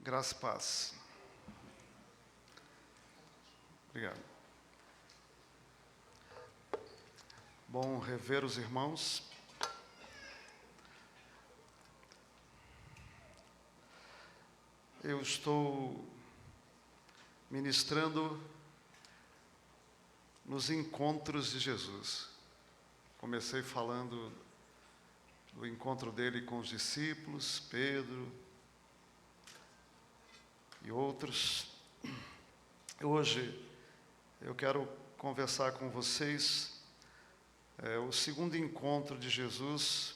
Graça e paz. Obrigado. Bom rever os irmãos. Eu estou ministrando nos encontros de Jesus. Comecei falando do encontro dele com os discípulos, Pedro e outros. Hoje eu quero conversar com vocês o segundo encontro de Jesus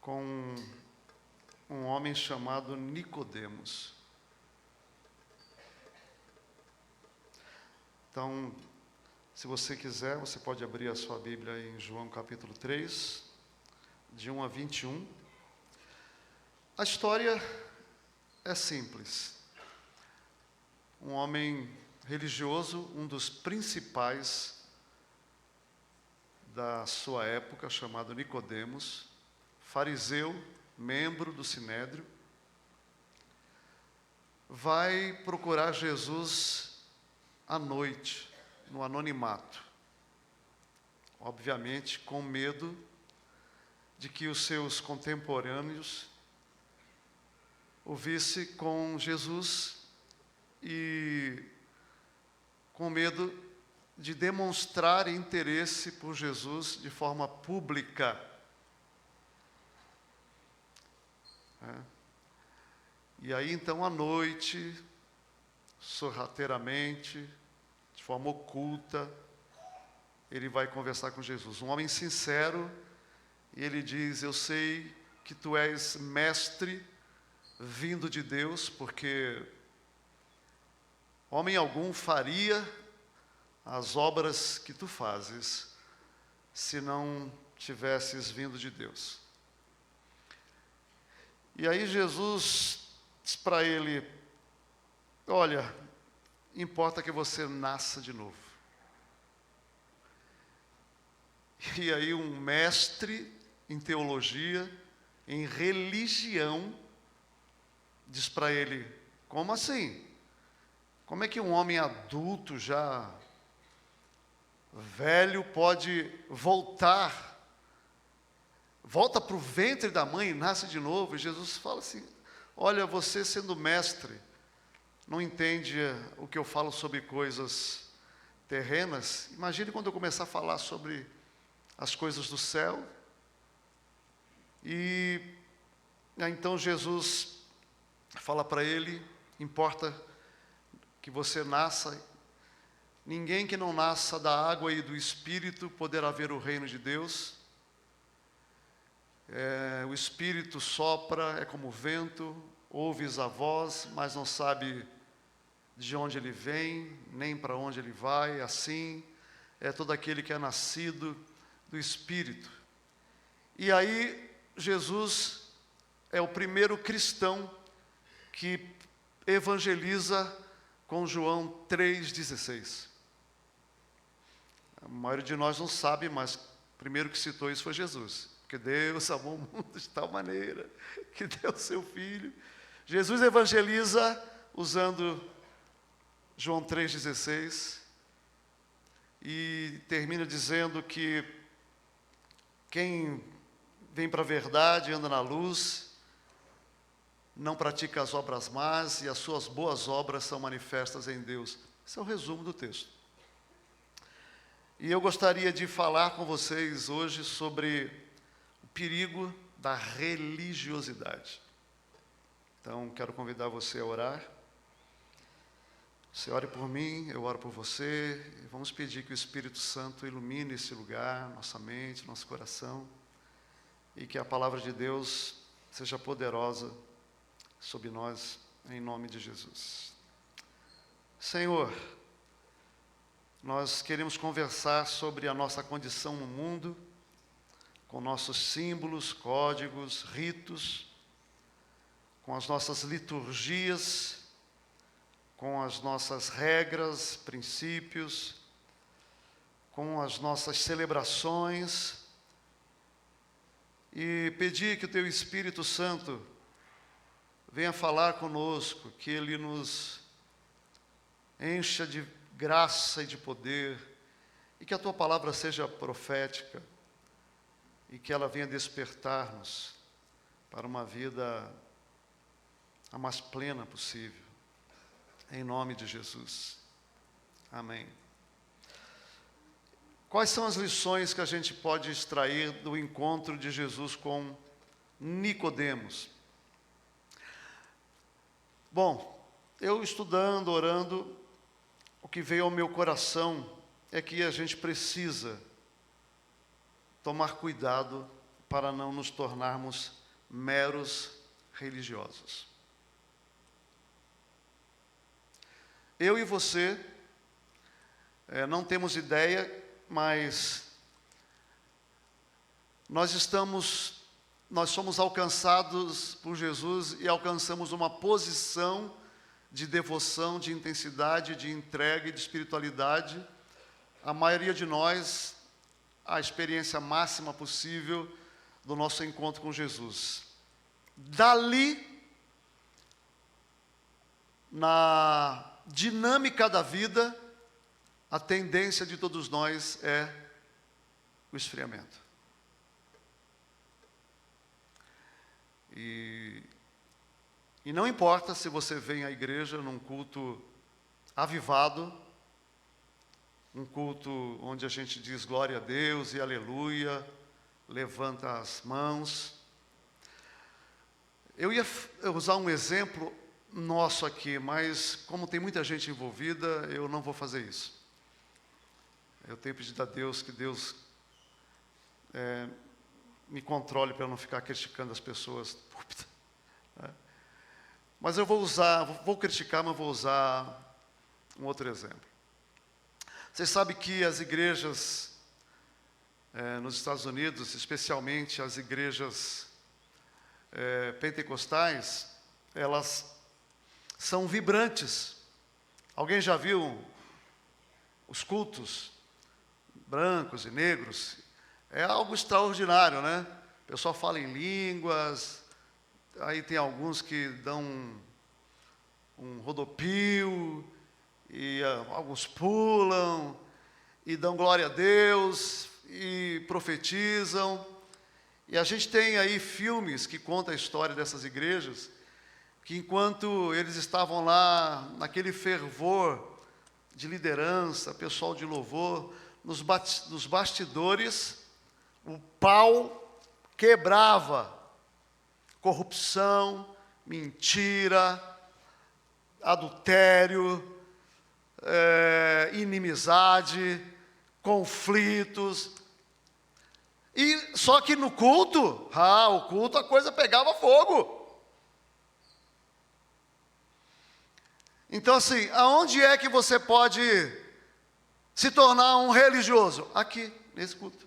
com um homem chamado Nicodemos. Então, se você quiser, você pode abrir a sua Bíblia em João capítulo 3, de 1 a 21. A história é simples. Um homem religioso, um dos principais da sua época, chamado Nicodemos, fariseu, membro do Sinédrio, vai procurar Jesus à noite, no anonimato. Obviamente, com medo de que os seus contemporâneos o vissem com Jesus e com medo de demonstrar interesse por Jesus de forma pública. E aí, então, à noite, sorrateiramente, de forma oculta, ele vai conversar com Jesus. Um homem sincero, e ele diz: eu sei que tu és mestre vindo de Deus, porque homem algum faria as obras que tu fazes se não tivesses vindo de Deus. E aí Jesus diz para ele: olha, importa que você nasça de novo. E aí um mestre em teologia, em religião, diz para ele: como assim? Como é que um homem adulto, já velho, pode volta para o ventre da mãe e nasce de novo? E Jesus fala assim: olha, você sendo mestre, não entende o que eu falo sobre coisas terrenas? Imagine quando eu começar a falar sobre as coisas do céu. E então Jesus fala para ele: importa que você nasça. Ninguém que não nasça da água e do Espírito poderá ver o reino de Deus. O Espírito sopra, é como o vento, ouves a voz, mas não sabe de onde ele vem, nem para onde ele vai. Assim é todo aquele que é nascido do Espírito. E aí Jesus é o primeiro cristão que evangeliza com João 3,16. A maioria de nós não sabe, mas o primeiro que citou isso foi Jesus. Porque Deus amou o mundo de tal maneira que deu seu Filho. Jesus evangeliza usando João 3,16 e termina dizendo que quem vem para a verdade, anda na luz, não pratica as obras más e as suas boas obras são manifestas em Deus. Esse é o resumo do texto. E eu gostaria de falar com vocês hoje sobre o perigo da religiosidade. Então, quero convidar você a orar. Você ore por mim, eu oro por você. E vamos pedir que o Espírito Santo ilumine esse lugar, nossa mente, nosso coração. E que a palavra de Deus seja poderosa sobre nós, em nome de Jesus. Senhor, nós queremos conversar sobre a nossa condição no mundo, com nossos símbolos, códigos, ritos, com as nossas liturgias, com as nossas regras, princípios, com as nossas celebrações, e pedir que o Teu Espírito Santo venha falar conosco, que Ele nos encha de graça e de poder, e que a Tua palavra seja profética, e que ela venha despertar-nos para uma vida a mais plena possível. Em nome de Jesus. Amém. Quais são as lições que a gente pode extrair do encontro de Jesus com Nicodemos? Bom, eu estudando, orando, o que veio ao meu coração é que a gente precisa tomar cuidado para não nos tornarmos meros religiosos. Eu e você não temos ideia, mas nós somos alcançados por Jesus e alcançamos uma posição de devoção, de intensidade, de entrega e de espiritualidade. A maioria de nós, a experiência máxima possível do nosso encontro com Jesus. Dali, na dinâmica da vida, a tendência de todos nós é o esfriamento. E não importa se você vem à igreja num culto avivado, um culto onde a gente diz glória a Deus e aleluia, levanta as mãos. Eu ia usar um exemplo nosso aqui, mas como tem muita gente envolvida, eu não vou fazer isso. Eu tenho pedido a Deus que Deus me controle para eu não ficar criticando as pessoas. Mas eu vou criticar, mas vou usar um outro exemplo. Vocês sabem que as igrejas nos Estados Unidos, especialmente as igrejas pentecostais, elas são vibrantes. Alguém já viu os cultos brancos e negros? É algo extraordinário, né? O pessoal fala em línguas, aí tem alguns que dão um rodopio, e alguns pulam, e dão glória a Deus, e profetizam. E a gente tem aí filmes que contam a história dessas igrejas, que enquanto eles estavam lá, naquele fervor de liderança, pessoal de louvor, nos bastidores, o pau quebrava. Corrupção, mentira, adultério, inimizade, conflitos. E só que no culto, a coisa pegava fogo. Então assim, aonde é que você pode se tornar um religioso? Aqui, nesse culto.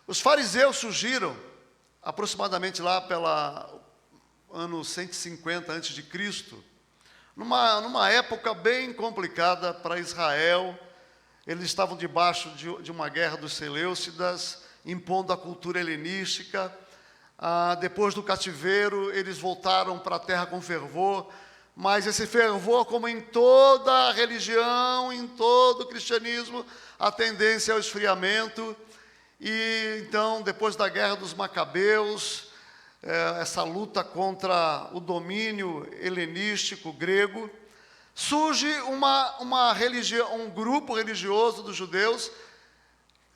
Os fariseus surgiram aproximadamente lá pelo ano 150 a.C., numa época bem complicada para Israel. Eles estavam debaixo de uma guerra dos Seleucidas, impondo a cultura helenística. Depois do cativeiro, eles voltaram para a terra com fervor, mas esse fervor, como em toda a religião, em todo o cristianismo, a tendência é ao esfriamento. E então, depois da guerra dos Macabeus, essa luta contra o domínio helenístico grego, surge uma religião, um grupo religioso dos judeus,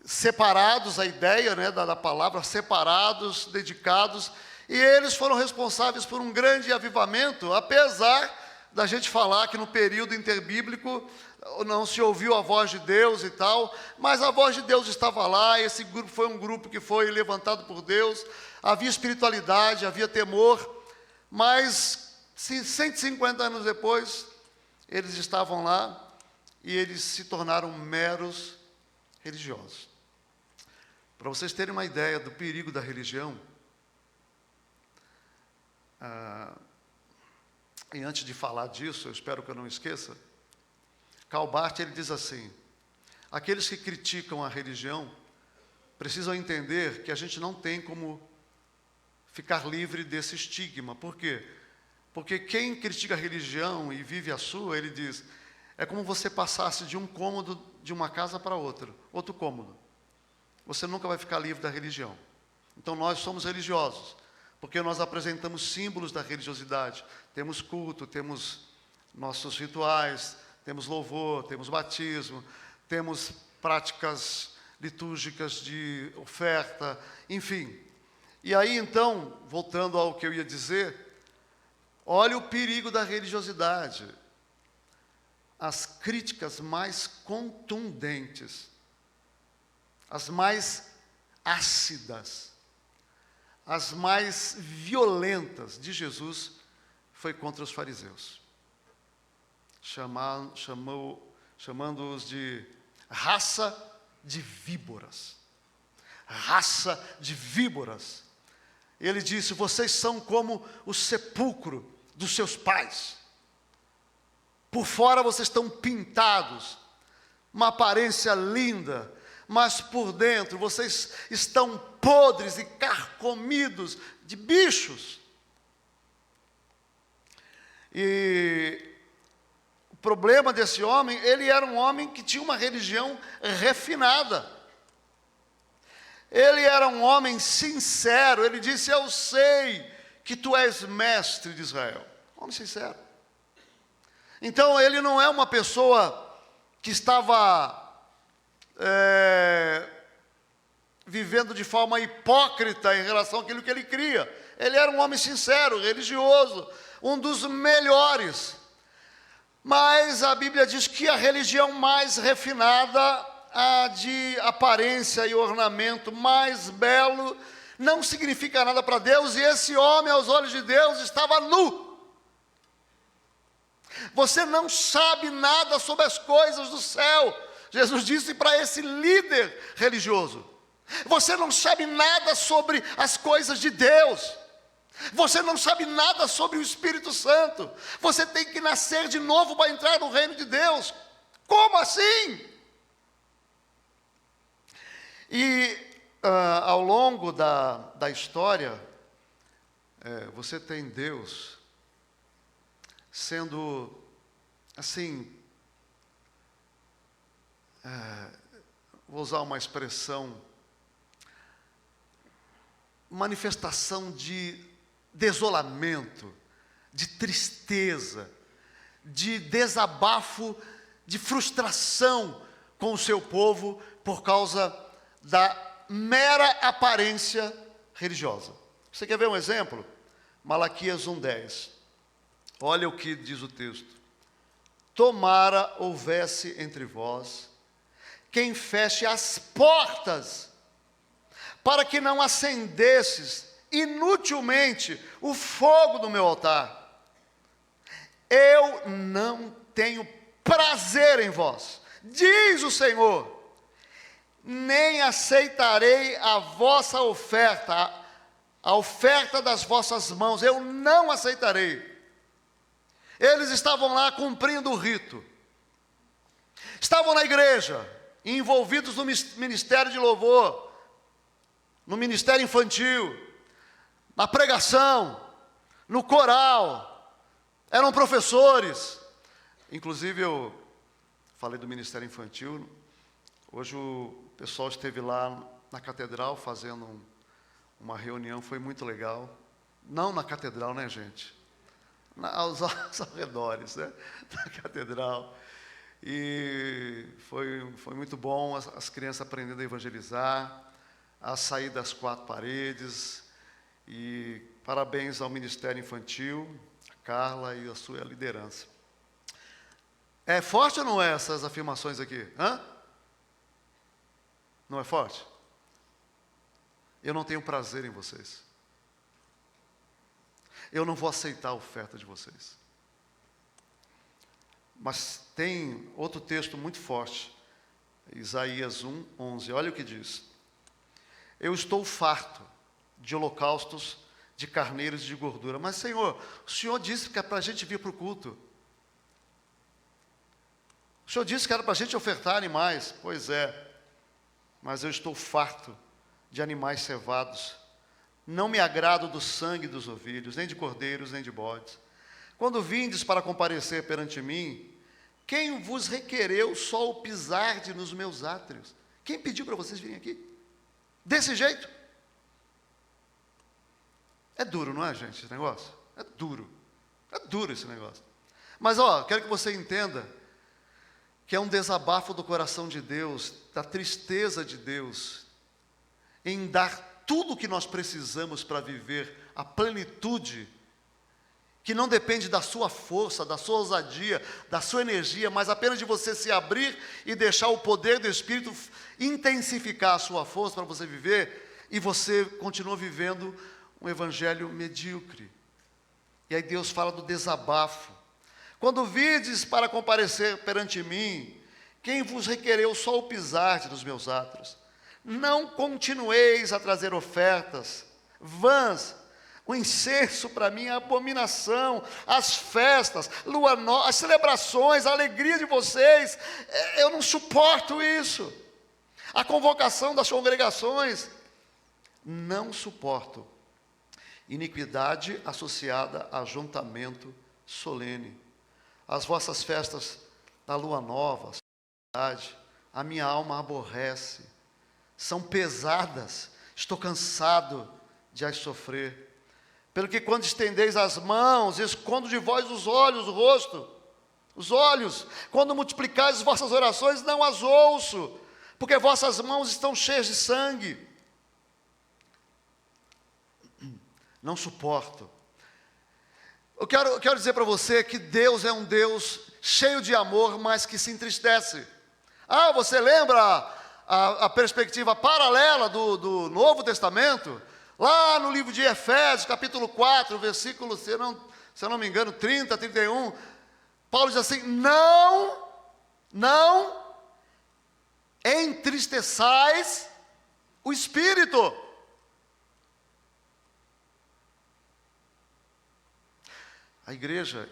separados, a ideia, né, da palavra, separados, dedicados, e eles foram responsáveis por um grande avivamento, apesar da gente falar que no período interbíblico não se ouviu a voz de Deus e tal, mas a voz de Deus estava lá. Esse grupo foi um grupo que foi levantado por Deus, havia espiritualidade, havia temor, mas 150 anos depois, eles estavam lá e eles se tornaram meros religiosos. Para vocês terem uma ideia do perigo da religião, e antes de falar disso, eu espero que eu não esqueça, Karl Barth, ele diz assim: aqueles que criticam a religião precisam entender que a gente não tem como ficar livre desse estigma. Por quê? Porque quem critica a religião e vive a sua, ele diz, é como você passasse de um cômodo de uma casa para outro cômodo. Você nunca vai ficar livre da religião. Então nós somos religiosos, porque nós apresentamos símbolos da religiosidade. Temos culto, temos nossos rituais, temos louvor, temos batismo, temos práticas litúrgicas de oferta, enfim. E aí então, voltando ao que eu ia dizer, olha o perigo da religiosidade. As críticas mais contundentes, as mais ácidas, as mais violentas de Jesus foi contra os fariseus. Chamando-os de raça de víboras. Raça de víboras. Ele disse, vocês são como o sepulcro dos seus pais. Por fora vocês estão pintados, uma aparência linda, mas por dentro vocês estão podres e carcomidos de bichos. E o problema desse homem, ele era um homem que tinha uma religião refinada. Ele era um homem sincero, ele disse, eu sei que tu és mestre de Israel. Homem sincero. Então, ele não é uma pessoa que estava vivendo de forma hipócrita em relação àquilo que ele cria. Ele era um homem sincero, religioso, um dos melhores. Mas a Bíblia diz que a religião mais refinada, a de aparência e ornamento mais belo, não significa nada para Deus, e esse homem, aos olhos de Deus, estava nu. Você não sabe nada sobre as coisas do céu. Jesus disse para esse líder religioso. Você não sabe nada sobre as coisas de Deus. Você não sabe nada sobre o Espírito Santo. Você tem que nascer de novo para entrar no reino de Deus. Como assim? E ao longo da história, você tem Deus sendo, assim, vou usar uma expressão, manifestação de desolamento, de tristeza, de desabafo, de frustração com o seu povo por causa da mera aparência religiosa. Você quer ver um exemplo? Malaquias 1:10. Olha o que diz o texto. Tomara houvesse entre vós quem feche as portas, para que não acendesses inutilmente o fogo do meu altar. Eu não tenho prazer em vós, diz o Senhor, nem aceitarei a vossa oferta, a oferta das vossas mãos, eu não aceitarei. Eles estavam lá cumprindo o rito, estavam na igreja, envolvidos no ministério de louvor, no ministério infantil, na pregação, no coral, eram professores. Inclusive eu falei do ministério infantil, hoje o pessoal esteve lá na catedral fazendo uma reunião, foi muito legal. Não na catedral, né, gente? Aos arredores, né? Da catedral. E foi muito bom, as crianças aprendendo a evangelizar, a sair das quatro paredes. E parabéns ao Ministério Infantil, a Carla e a sua liderança. É forte ou não é essas afirmações aqui? Hã? Não é forte? Eu não tenho prazer em vocês. Eu não vou aceitar a oferta de vocês. Mas tem outro texto muito forte, Isaías 1:11. Olha o que diz. Eu estou farto de holocaustos, de carneiros e de gordura. Mas, Senhor, o Senhor disse que é para a gente vir para o culto. O Senhor disse que era para a gente ofertar animais. Pois é, mas eu estou farto de animais cevados, Não me agrado do sangue dos ovelhos, nem de cordeiros, nem de bodes. Quando vindes para comparecer perante mim, quem vos requereu só o pisarde nos meus átrios? Quem pediu para vocês virem aqui? Desse jeito? É duro, não é, gente, esse negócio? É duro. É duro esse negócio. Mas, quero que você entenda que é um desabafo do coração de Deus, da tristeza de Deus, em dar tudo o que nós precisamos para viver a plenitude, que não depende da sua força, da sua ousadia, da sua energia, mas apenas de você se abrir e deixar o poder do Espírito intensificar a sua força para você viver, e você continua vivendo um evangelho medíocre. E aí Deus fala do desabafo. Quando vides para comparecer perante mim, quem vos requereu só o pisarde dos meus átrios? Não continueis a trazer ofertas vãs. O incenso para mim é abominação, as festas, lua nova, as celebrações, a alegria de vocês, eu não suporto isso. A convocação das congregações, não suporto. Iniquidade associada a ajuntamento solene. As vossas festas da lua nova, a minha alma aborrece. São pesadas, estou cansado de as sofrer. Pelo que quando estendeis as mãos, escondo de vós os olhos, o rosto, os olhos. Quando multiplicais as vossas orações, não as ouço, porque vossas mãos estão cheias de sangue. Não suporto. Eu quero dizer para você que Deus é um Deus cheio de amor, mas que se entristece. Você lembra a perspectiva paralela do Novo Testamento? Lá no livro de Efésios, capítulo 4, versículo, se eu não me engano, 30, 31, Paulo diz assim: não entristeçais o Espírito. A igreja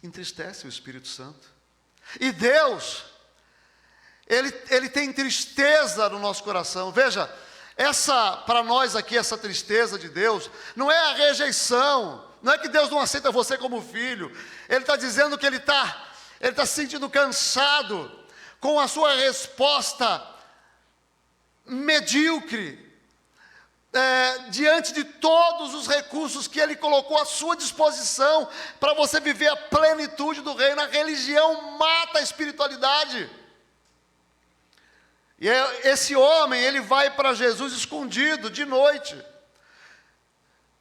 entristece o Espírito Santo. E Deus, Ele tem tristeza no nosso coração. Veja, para nós aqui, essa tristeza de Deus, não é a rejeição, não é que Deus não aceita você como filho. Ele está dizendo que Ele está se sentindo cansado com a sua resposta medíocre, diante de todos os recursos que Ele colocou à sua disposição para você viver a plenitude do reino. A religião mata a espiritualidade. E esse homem, ele vai para Jesus escondido, de noite.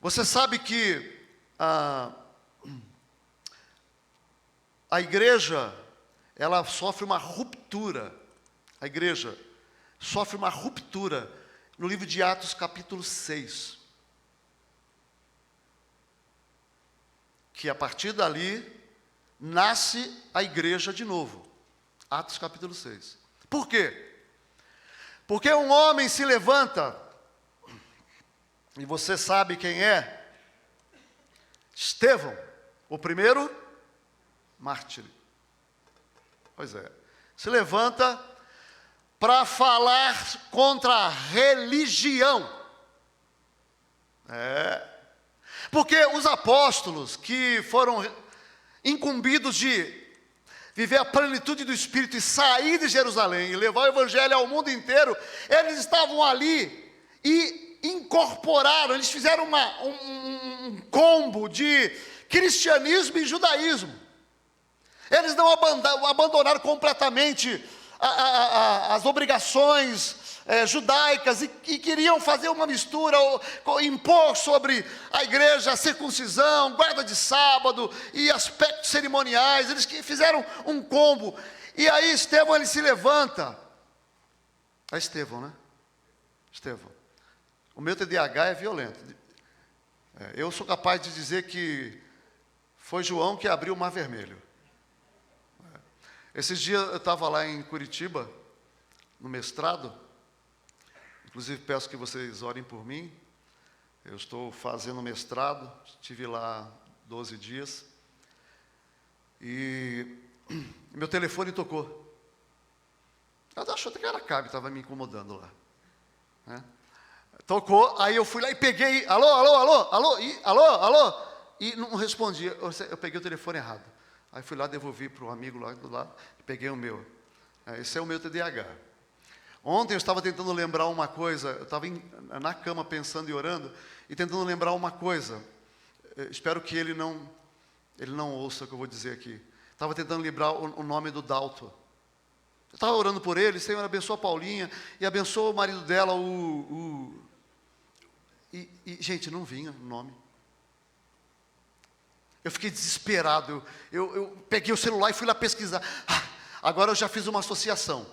Você sabe que a igreja, ela sofre uma ruptura. A igreja sofre uma ruptura no livro de Atos, capítulo 6. Que a partir dali, nasce a igreja de novo. Atos, capítulo 6. Por quê? Porque um homem se levanta, e você sabe quem é? Estevão, o primeiro mártir. Pois é, se levanta para falar contra a religião. Porque os apóstolos que foram incumbidos de viver a plenitude do Espírito e sair de Jerusalém e levar o Evangelho ao mundo inteiro, eles estavam ali e incorporaram, eles fizeram um combo de cristianismo e judaísmo. Eles não abandonaram completamente as obrigações judaicas e queriam fazer uma mistura, impor sobre a igreja a circuncisão, guarda de sábado e aspectos cerimoniais. Eles fizeram um combo. E aí Estevão, ele se levanta. É Estevão, né? Estevão. O meu TDAH é violento. Eu sou capaz de dizer que foi João que abriu o Mar Vermelho. Esses dias eu estava lá em Curitiba, no mestrado. Inclusive peço que vocês orem por mim. Eu estou fazendo mestrado, estive lá 12 dias. E meu telefone tocou. Eu achei que era Cabe, estava me incomodando lá. Tocou, aí eu fui lá e peguei, alô, alô, alô, alô, alô, alô, e não respondia, eu peguei o telefone errado. Aí fui lá, devolvi para o amigo lá do lado, e peguei o meu. Esse é o meu TDAH. Ontem eu estava tentando lembrar uma coisa, eu estava na cama pensando e orando, e tentando lembrar uma coisa. Espero que ele não ouça o que eu vou dizer aqui. Estava tentando lembrar o nome do Dalton. Eu estava orando por ele, Senhor, abençoa a Paulinha, e abençoa o marido dela, gente, não vinha o nome. Eu fiquei desesperado, eu peguei o celular e fui lá pesquisar. Agora eu já fiz uma associação,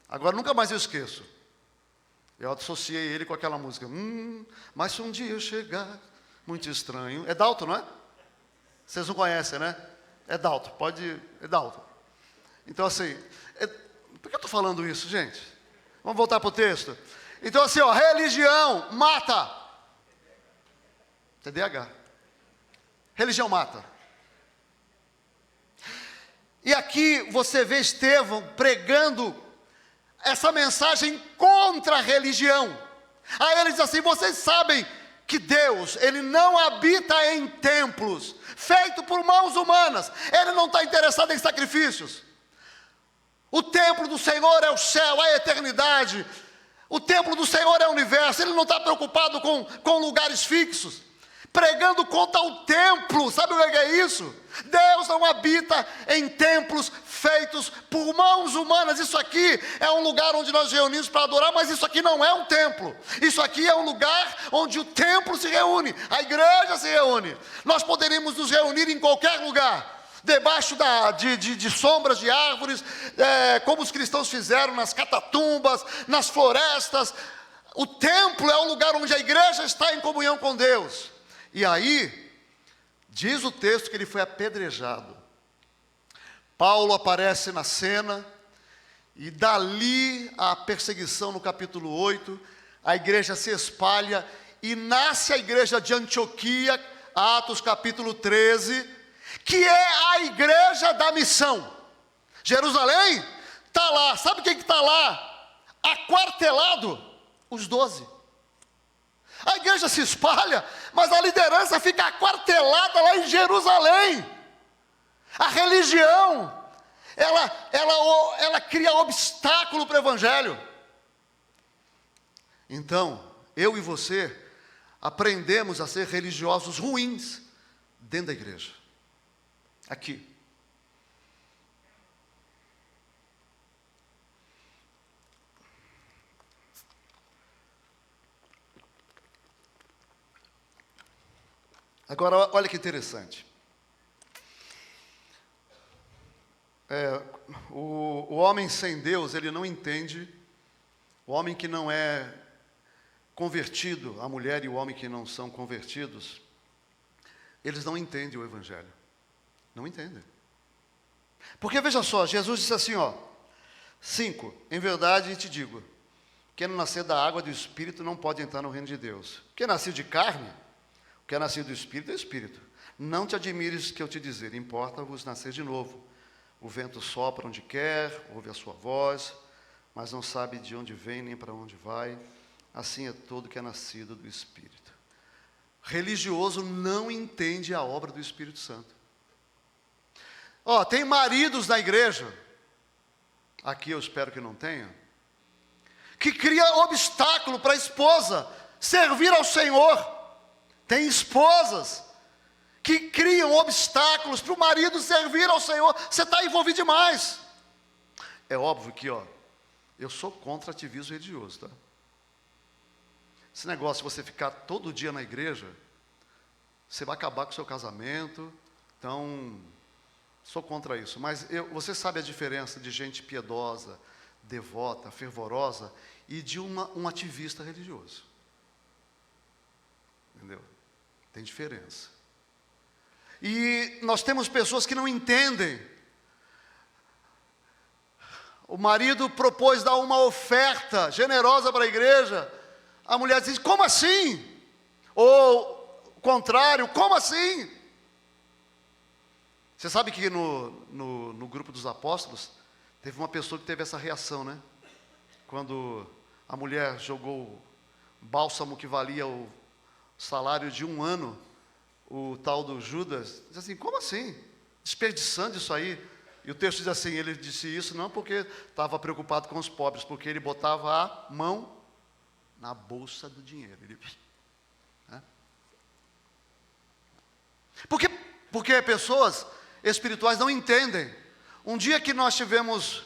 agora nunca mais eu esqueço. Eu associei ele com aquela música, mas se um dia eu chegar, muito estranho. É Dalton, não é? Vocês não conhecem, né? É Dalton, é Dalton. Então assim, por que eu estou falando isso, gente? Vamos voltar para o texto. Então assim, religião mata. TDAH. Religião mata. E aqui você vê Estevão pregando essa mensagem contra a religião. Aí ele diz assim, vocês sabem que Deus, Ele não habita em templos, feitos por mãos humanas. Ele não está interessado em sacrifícios. O templo do Senhor é o céu, a eternidade. O templo do Senhor é o universo. Ele não está preocupado com lugares fixos. Pregando contra o templo, sabe o que é isso? Deus não habita em templos feitos por mãos humanas. Isso aqui é um lugar onde nós reunimos para adorar, mas isso aqui não é um templo. Isso aqui é um lugar onde o templo se reúne, a igreja se reúne. Nós poderíamos nos reunir em qualquer lugar, debaixo de sombras de árvores, como os cristãos fizeram nas catatumbas, nas florestas. O templo é o lugar onde a igreja está em comunhão com Deus. E aí, diz o texto que ele foi apedrejado. Paulo aparece na cena, e dali a perseguição no capítulo 8, a igreja se espalha, e nasce a igreja de Antioquia, Atos capítulo 13, que é a igreja da missão. Jerusalém está lá, sabe quem que está lá? Aquartelado, os 12. A igreja se espalha, mas a liderança fica aquartelada lá em Jerusalém. A religião, ela cria obstáculo para o evangelho. Então, eu e você aprendemos a ser religiosos ruins dentro da igreja. Aqui. Agora, olha que interessante. O homem sem Deus, ele não entende. O homem que não é convertido, a mulher e o homem que não são convertidos, eles não entendem o evangelho. Não entendem. Porque veja só, Jesus disse assim, 5, em verdade te digo, quem não nascer da água do Espírito não pode entrar no reino de Deus. Quem nasceu de carne, o que é nascido do Espírito é Espírito. Não te admires que eu te dizer, importa-vos nascer de novo. O vento sopra onde quer, ouve a sua voz, mas não sabe de onde vem nem para onde vai. Assim é todo que é nascido do Espírito. Religioso não entende a obra do Espírito Santo. Tem maridos na igreja, aqui eu espero que não tenha, que cria obstáculo para a esposa servir ao Senhor. Tem esposas que criam obstáculos para o marido servir ao Senhor. Você está envolvido demais. É óbvio que, eu sou contra ativismo religioso, tá? Esse negócio de você ficar todo dia na igreja, você vai acabar com o seu casamento. Então, sou contra isso. Mas você sabe a diferença de gente piedosa, devota, fervorosa e de um ativista religioso. Entendeu? Tem diferença. E nós temos pessoas que não entendem. O marido propôs dar uma oferta generosa para a igreja. A mulher diz, como assim? Ou, o contrário, como assim? Você sabe que no grupo dos apóstolos, teve uma pessoa que teve essa reação, né? Quando a mulher jogou bálsamo que valia o salário de um ano, o tal do Judas, diz assim, como assim? Desperdiçando isso aí? E o texto diz assim, ele disse isso não porque estava preocupado com os pobres, porque ele botava a mão na bolsa do dinheiro. Né? Porque pessoas espirituais não entendem. Um dia que nós tivemos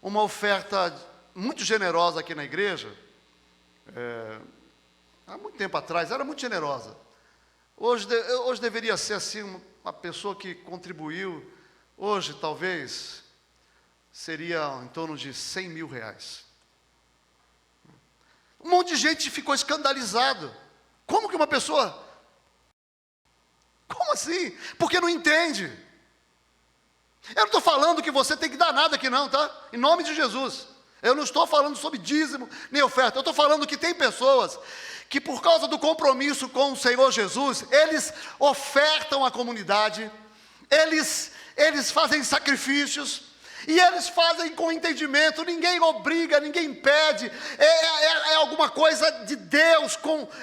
uma oferta muito generosa aqui na igreja, há muito tempo atrás, era muito generosa. Hoje deveria ser assim, uma pessoa que contribuiu, hoje talvez seria em torno de 100 mil reais. Um monte de gente ficou escandalizado. Como que uma pessoa... Como assim? Porque não entende. Eu não estou falando que você tem que dar nada aqui não, tá? Em nome de Jesus. Eu não estou falando sobre dízimo nem oferta. Eu estou falando que tem pessoas que por causa do compromisso com o Senhor Jesus, eles ofertam à comunidade, eles fazem sacrifícios, e eles fazem com entendimento, ninguém obriga, ninguém pede, é alguma coisa de Deus,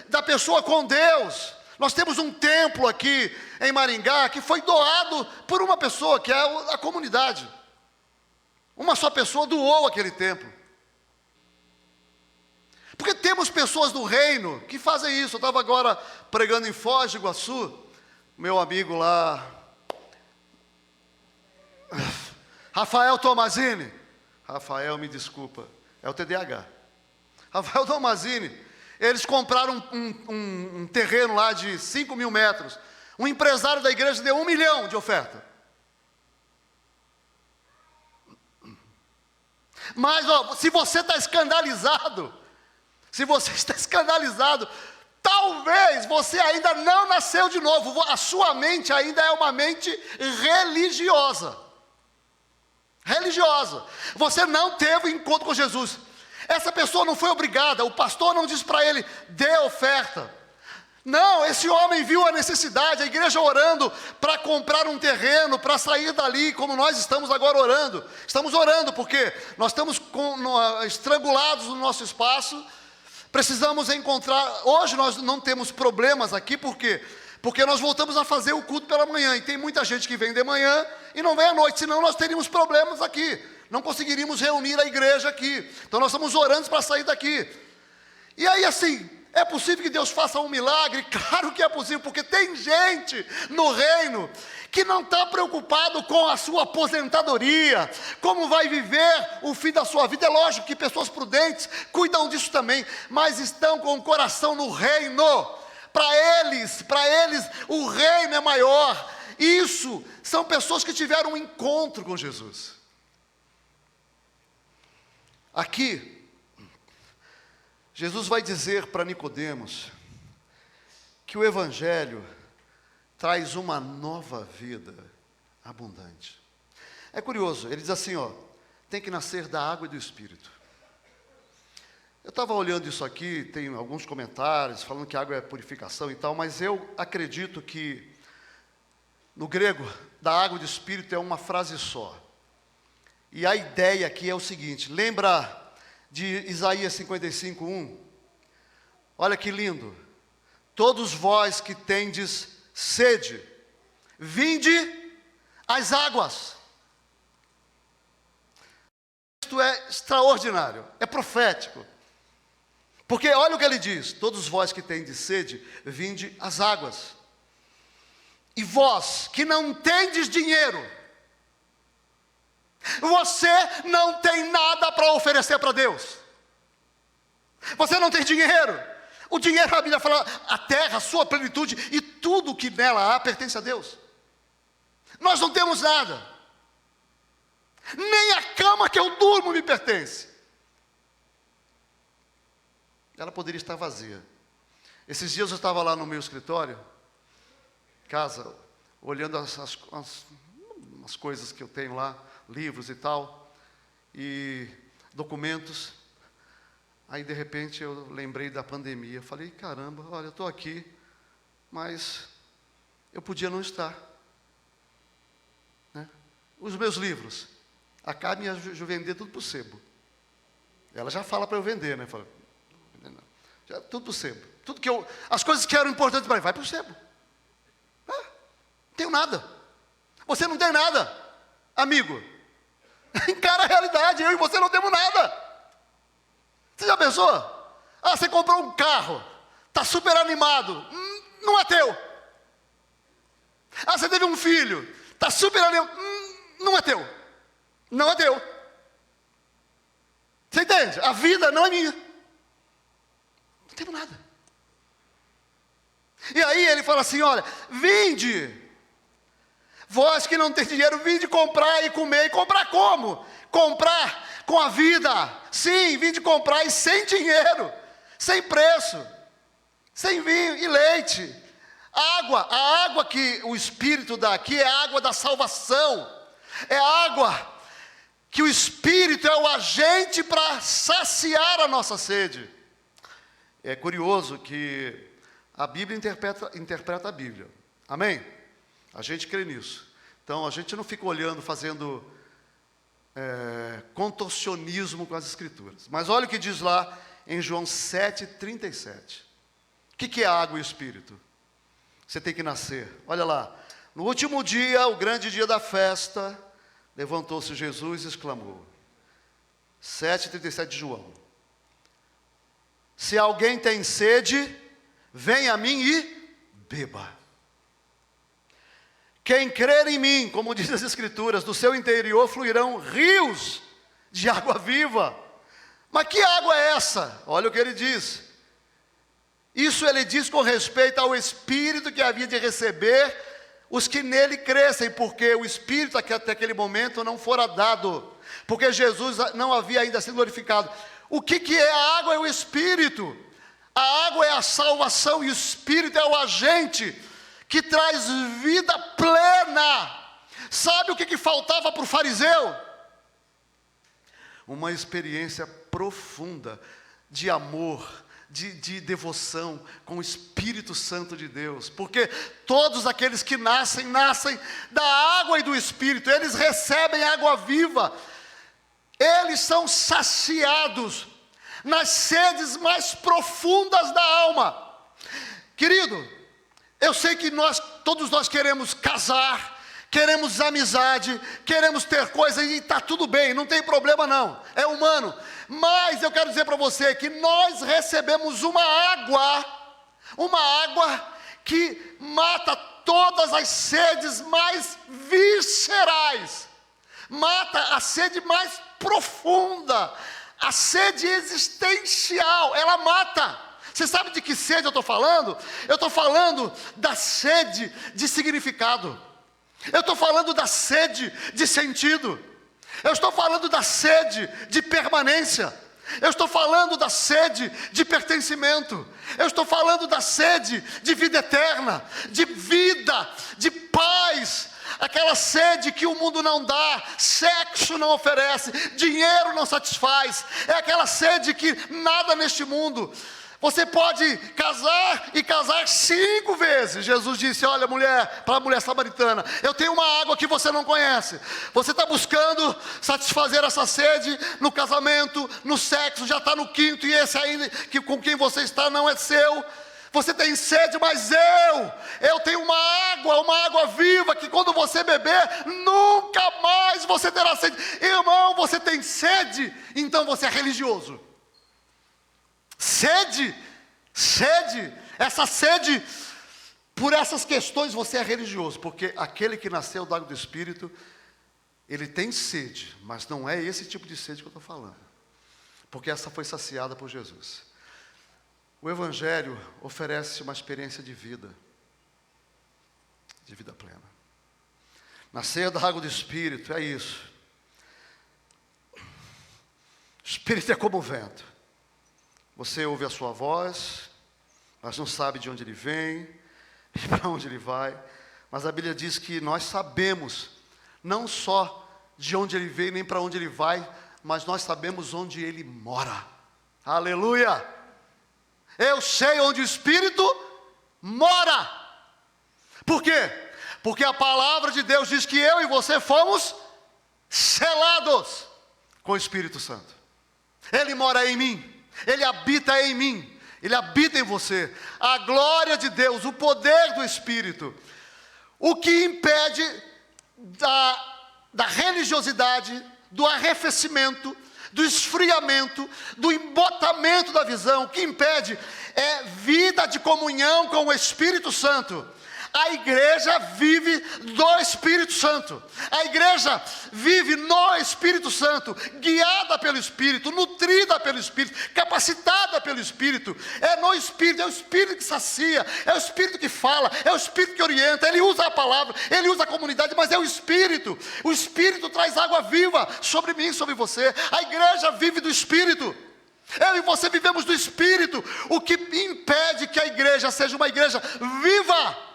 da pessoa com Deus. Nós temos um templo aqui em Maringá, que foi doado por uma pessoa, que é a comunidade. Uma só pessoa doou aquele templo. Porque temos pessoas do reino que fazem isso. Eu estava agora pregando em Foz do Iguaçu, meu amigo lá, Rafael Tomazini. Rafael, me desculpa, é o TDAH. Rafael Tomazini, eles compraram um terreno lá de 5 mil metros. Um empresário da igreja deu 1 milhão de oferta. Mas, se você está escandalizado, talvez você ainda não nasceu de novo, a sua mente ainda é uma mente religiosa. Você não teve encontro com Jesus. Essa pessoa não foi obrigada, o pastor não disse para ele, dê oferta. Não, esse homem viu a necessidade, a igreja orando para comprar um terreno, para sair dali, como nós estamos agora orando. Estamos orando porque nós estamos estrangulados no nosso espaço, precisamos encontrar, hoje nós não temos problemas aqui, por quê? Porque nós voltamos a fazer o culto pela manhã, e tem muita gente que vem de manhã e não vem à noite, senão nós teríamos problemas aqui, não conseguiríamos reunir a igreja aqui, então nós estamos orando para sair daqui. E aí assim, é possível que Deus faça um milagre? Claro que é possível, porque tem gente no reino que não está preocupado com a sua aposentadoria, como vai viver o fim da sua vida. É lógico que pessoas prudentes cuidam disso também, mas estão com o coração no reino. Para eles o reino é maior. Isso são pessoas que tiveram um encontro com Jesus. Aqui, Jesus vai dizer para Nicodemos que o Evangelho traz uma nova vida abundante. É curioso, ele diz assim, tem que nascer da água e do Espírito. Eu estava olhando isso aqui, tem alguns comentários falando que água é purificação e tal, mas eu acredito que no grego, da água e do Espírito é uma frase só. E a ideia aqui é o seguinte, lembra de Isaías 55:1, olha que lindo, todos vós que tendes sede, vinde às águas. Isto é extraordinário, é profético, porque olha o que ele diz, todos vós que tendes sede, vinde às águas, e vós que não tendes dinheiro, você não tem nada para oferecer para Deus. Você não tem dinheiro. O dinheiro, a Bíblia fala, a terra, a sua plenitude e tudo que nela há pertence a Deus. Nós não temos nada. Nem a cama que eu durmo me pertence. Ela poderia estar vazia. Esses dias eu estava lá no meu escritório, casa, olhando as coisas que eu tenho lá, livros e tal, e documentos. Aí de repente eu lembrei da pandemia, falei, caramba, olha, eu estou aqui, mas eu podia não estar, né? Os meus livros, a Carmen ia vender tudo para o sebo, ela já fala para eu vender, né? Fala, Tudo para o sebo. As coisas que eram importantes para mim, vai para o sebo. Não tenho nada. Você não tem nada, amigo. Encara a realidade, eu e você não temos nada. Você já pensou? Você comprou um carro, está super animado, não é teu. Você teve um filho, está super animado, não é teu. Não é teu. Você entende? A vida não é minha. Não temos nada. E aí ele fala assim, olha, vinde. Vós que não tem dinheiro, vinde comprar e comer. E comprar como? Comprar com a vida. Sim, vinde comprar e sem dinheiro, sem preço, sem vinho e leite. A água que o Espírito dá aqui é a água da salvação. É a água que o Espírito é o agente para saciar a nossa sede. É curioso que a Bíblia interpreta a Bíblia. Amém? A gente crê nisso. Então, a gente não fica olhando, fazendo contorcionismo com as Escrituras. Mas olha o que diz lá em João 7,37. O que é a água e o Espírito? Você tem que nascer. Olha lá. No último dia, o grande dia da festa, levantou-se Jesus e exclamou. 7,37 de João. Se alguém tem sede, venha a mim e beba. Quem crer em mim, como diz as Escrituras, do seu interior fluirão rios de água viva. Mas que água é essa? Olha o que ele diz. Isso ele diz com respeito ao Espírito que havia de receber os que nele crescem, porque o Espírito até aquele momento não fora dado, porque Jesus não havia ainda sido glorificado. O que é a água? É o Espírito. A água é a salvação e o Espírito é o agente que traz vida plena. Sabe o que faltava para o fariseu? Uma experiência profunda de amor, de devoção com o Espírito Santo de Deus, porque todos aqueles que nascem da água e do Espírito, eles recebem água viva, eles são saciados nas sedes mais profundas da alma. Querido, eu sei que todos nós queremos casar, queremos amizade, queremos ter coisa e está tudo bem, não tem problema não, é humano. Mas eu quero dizer para você que nós recebemos uma água que mata todas as sedes mais viscerais, mata a sede mais profunda, a sede existencial, ela mata. Você sabe de que sede eu estou falando? Eu estou falando da sede de significado, eu estou falando da sede de sentido, eu estou falando da sede de permanência, eu estou falando da sede de pertencimento, eu estou falando da sede de vida eterna, de vida, de paz, aquela sede que o mundo não dá, sexo não oferece, dinheiro não satisfaz, é aquela sede que nada neste mundo. Você pode casar e casar 5 vezes. Jesus disse, olha mulher, para a mulher samaritana, eu tenho uma água que você não conhece. Você está buscando satisfazer essa sede no casamento, no sexo, já está no 5º, e esse ainda com quem você está não é seu. Você tem sede, mas eu tenho uma água viva, que quando você beber, nunca mais você terá sede. Irmão, você tem sede, então você é religioso. Sede, essa sede, por essas questões você é religioso, porque aquele que nasceu da água do Espírito, ele tem sede, mas não é esse tipo de sede que eu estou falando, porque essa foi saciada por Jesus. O Evangelho oferece uma experiência de vida plena. Nascer da água do Espírito, é isso. O Espírito é como o vento. Você ouve a sua voz, mas não sabe de onde ele vem e para onde ele vai. Mas a Bíblia diz que nós sabemos, não só de onde ele veio, nem para onde ele vai, mas nós sabemos onde ele mora. Aleluia! Eu sei onde o Espírito mora. Por quê? Porque a palavra de Deus diz que eu e você fomos selados com o Espírito Santo. Ele mora em mim. Ele habita em mim. Ele habita em você. A glória de Deus, o poder do Espírito. O que impede da religiosidade, do arrefecimento, do esfriamento, do embotamento da visão, o que impede é vida de comunhão com o Espírito Santo. A igreja vive do Espírito Santo. A igreja vive no Espírito Santo, guiada pelo Espírito, nutrida pelo Espírito, capacitada pelo Espírito. É no Espírito, é o Espírito que sacia, é o Espírito que fala, é o Espírito que orienta. Ele usa a palavra, ele usa a comunidade, mas é o Espírito. O Espírito traz água viva sobre mim, sobre você. A igreja vive do Espírito. Eu e você vivemos do Espírito. O que impede que a igreja seja uma igreja viva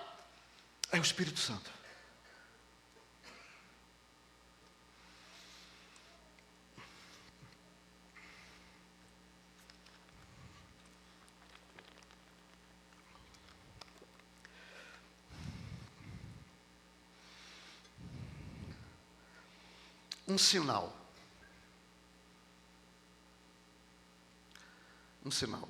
é o Espírito Santo. Um sinal. Um sinal.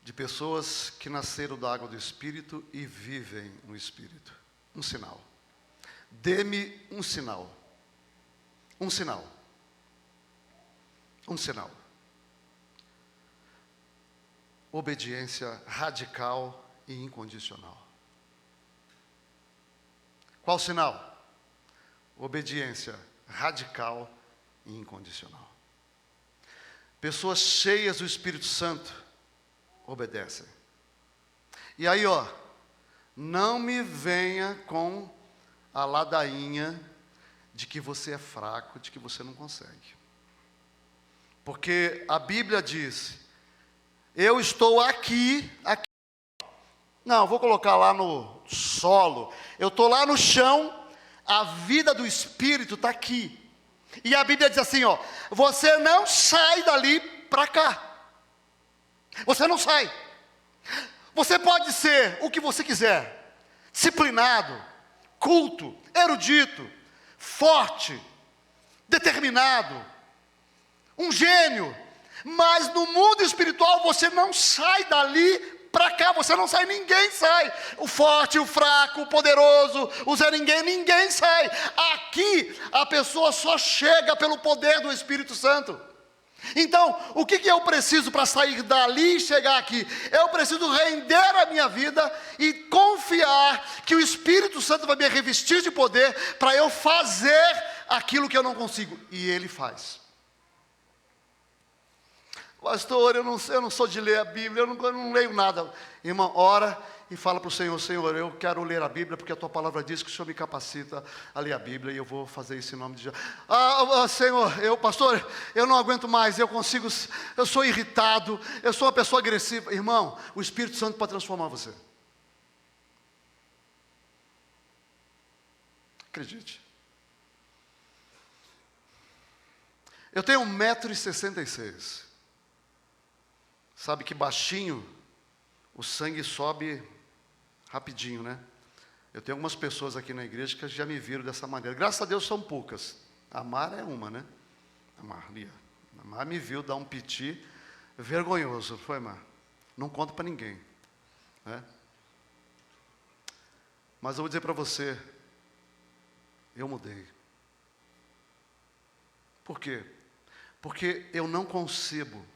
De pessoas que nasceram da água do Espírito e vivem no Espírito. Um sinal. Dê-me um sinal. Um sinal. Um sinal. Obediência radical e incondicional. Qual sinal? Obediência radical e incondicional. Pessoas cheias do Espírito Santo obedecem. E aí, não me venha com a ladainha de que você é fraco, de que você não consegue. Porque a Bíblia diz, eu estou aqui. Não, vou colocar lá no solo. Eu estou lá no chão, a vida do Espírito está aqui. E a Bíblia diz assim, você não sai dali para cá. Você não sai. Você pode ser o que você quiser. Disciplinado, culto, erudito, forte, determinado, um gênio. Mas no mundo espiritual você não sai dali para cá. Você não sai, ninguém sai. O forte, o fraco, o poderoso, o Zé ninguém sai. Aqui a pessoa só chega pelo poder do Espírito Santo. Então, o que eu preciso para sair dali e chegar aqui? Eu preciso render a minha vida e confiar que o Espírito Santo vai me revestir de poder para eu fazer aquilo que eu não consigo. E Ele faz. Pastor, eu não sou de ler a Bíblia, eu não leio nada. Irmão, ora e fala para o Senhor, Senhor, eu quero ler a Bíblia, porque a Tua palavra diz que o Senhor me capacita a ler a Bíblia, e eu vou fazer isso em nome de Jesus. Senhor, pastor, eu não aguento mais, eu sou irritado, eu sou uma pessoa agressiva. Irmão, o Espírito Santo pode transformar você. Acredite. Eu tenho 1,66 m. Sabe que baixinho, o sangue sobe rapidinho, né? Eu tenho algumas pessoas aqui na igreja que já me viram dessa maneira. Graças a Deus são poucas. A Mara é uma, né? A Mar me viu dar um piti vergonhoso. Foi, Mar? Não conta para ninguém, né? Mas eu vou dizer para você, eu mudei. Por quê? Porque eu não concebo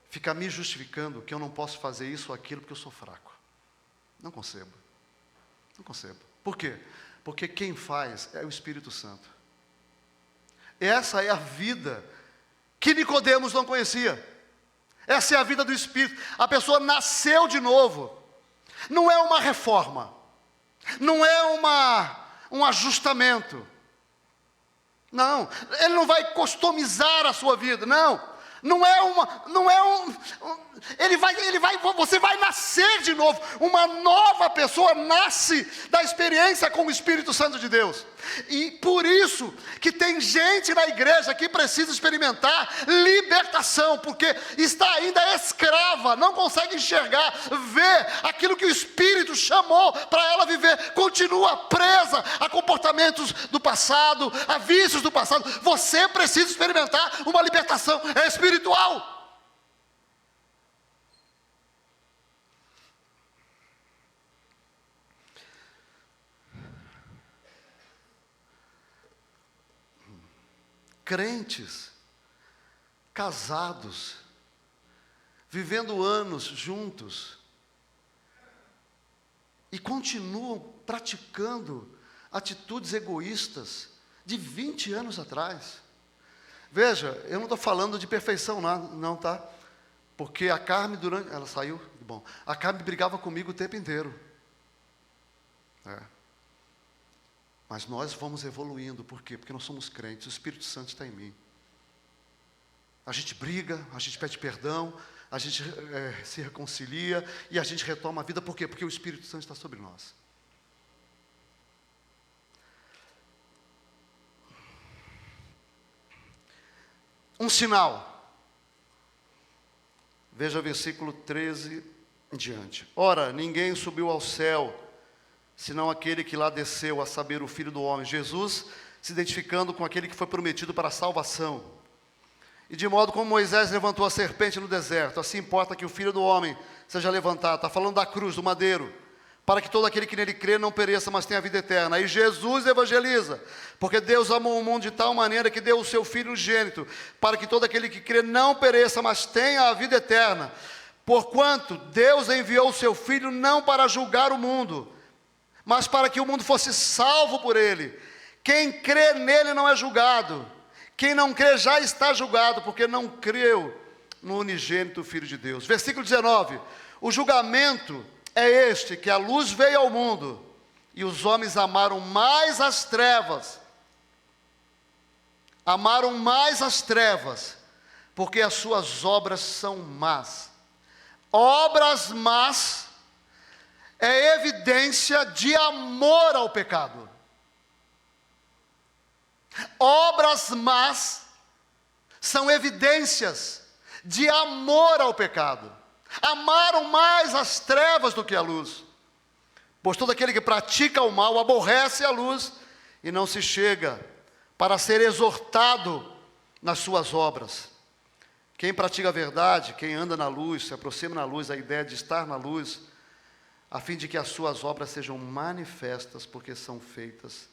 ficar me justificando que eu não posso fazer isso ou aquilo porque eu sou fraco. Não concebo. Não concebo. Por quê? Porque quem faz é o Espírito Santo. Essa é a vida que Nicodemos não conhecia. Essa é a vida do Espírito. A pessoa nasceu de novo. Não é uma reforma. Não é um ajustamento. Não. Ele não vai customizar a sua vida. Não. Você vai nascer de novo. Uma nova pessoa nasce da experiência com o Espírito Santo de Deus. E por isso que tem gente na igreja que precisa experimentar libertação, porque está ainda escrava, não consegue enxergar, ver aquilo que o Espírito chamou para ela viver, continua presa a comportamentos do passado, a vícios do passado. Você precisa experimentar uma libertação espiritual. Crentes, casados, vivendo anos juntos, e continuam praticando atitudes egoístas de 20 anos atrás. Veja, eu não estou falando de perfeição não, tá? Porque a Carme ela saiu? Bom, a Carme brigava comigo o tempo inteiro. Mas nós vamos evoluindo, por quê? Porque nós somos crentes, o Espírito Santo está em mim. A gente briga, a gente pede perdão, a gente se reconcilia e a gente retoma a vida, por quê? Porque o Espírito Santo está sobre nós. Um sinal. Veja o versículo 13 em diante. Ora, ninguém subiu ao céu, senão aquele que lá desceu, a saber, o Filho do Homem. Jesus se identificando com aquele que foi prometido para a salvação. E de modo como Moisés levantou a serpente no deserto, assim importa que o Filho do Homem seja levantado. Está falando da cruz, do madeiro, para que todo aquele que nele crê não pereça, mas tenha a vida eterna. E Jesus evangeliza, porque Deus amou o mundo de tal maneira que deu o seu Filho unigênito, para que todo aquele que crê não pereça, mas tenha a vida eterna. Porquanto Deus enviou o seu Filho não para julgar o mundo, mas para que o mundo fosse salvo por ele. Quem crê nele não é julgado. Quem não crê já está julgado, porque não creu no unigênito Filho de Deus. Versículo 19. O julgamento é este, que a luz veio ao mundo, e os homens amaram mais as trevas. Amaram mais as trevas, porque as suas obras são más. Obras más é evidência de amor ao pecado. Obras más são evidências de amor ao pecado. Amaram mais as trevas do que a luz, pois todo aquele que pratica o mal aborrece a luz e não se chega para ser exortado nas suas obras. Quem pratica a verdade, quem anda na luz, se aproxima na luz, a ideia de estar na luz, a fim de que as suas obras sejam manifestas, porque são feitas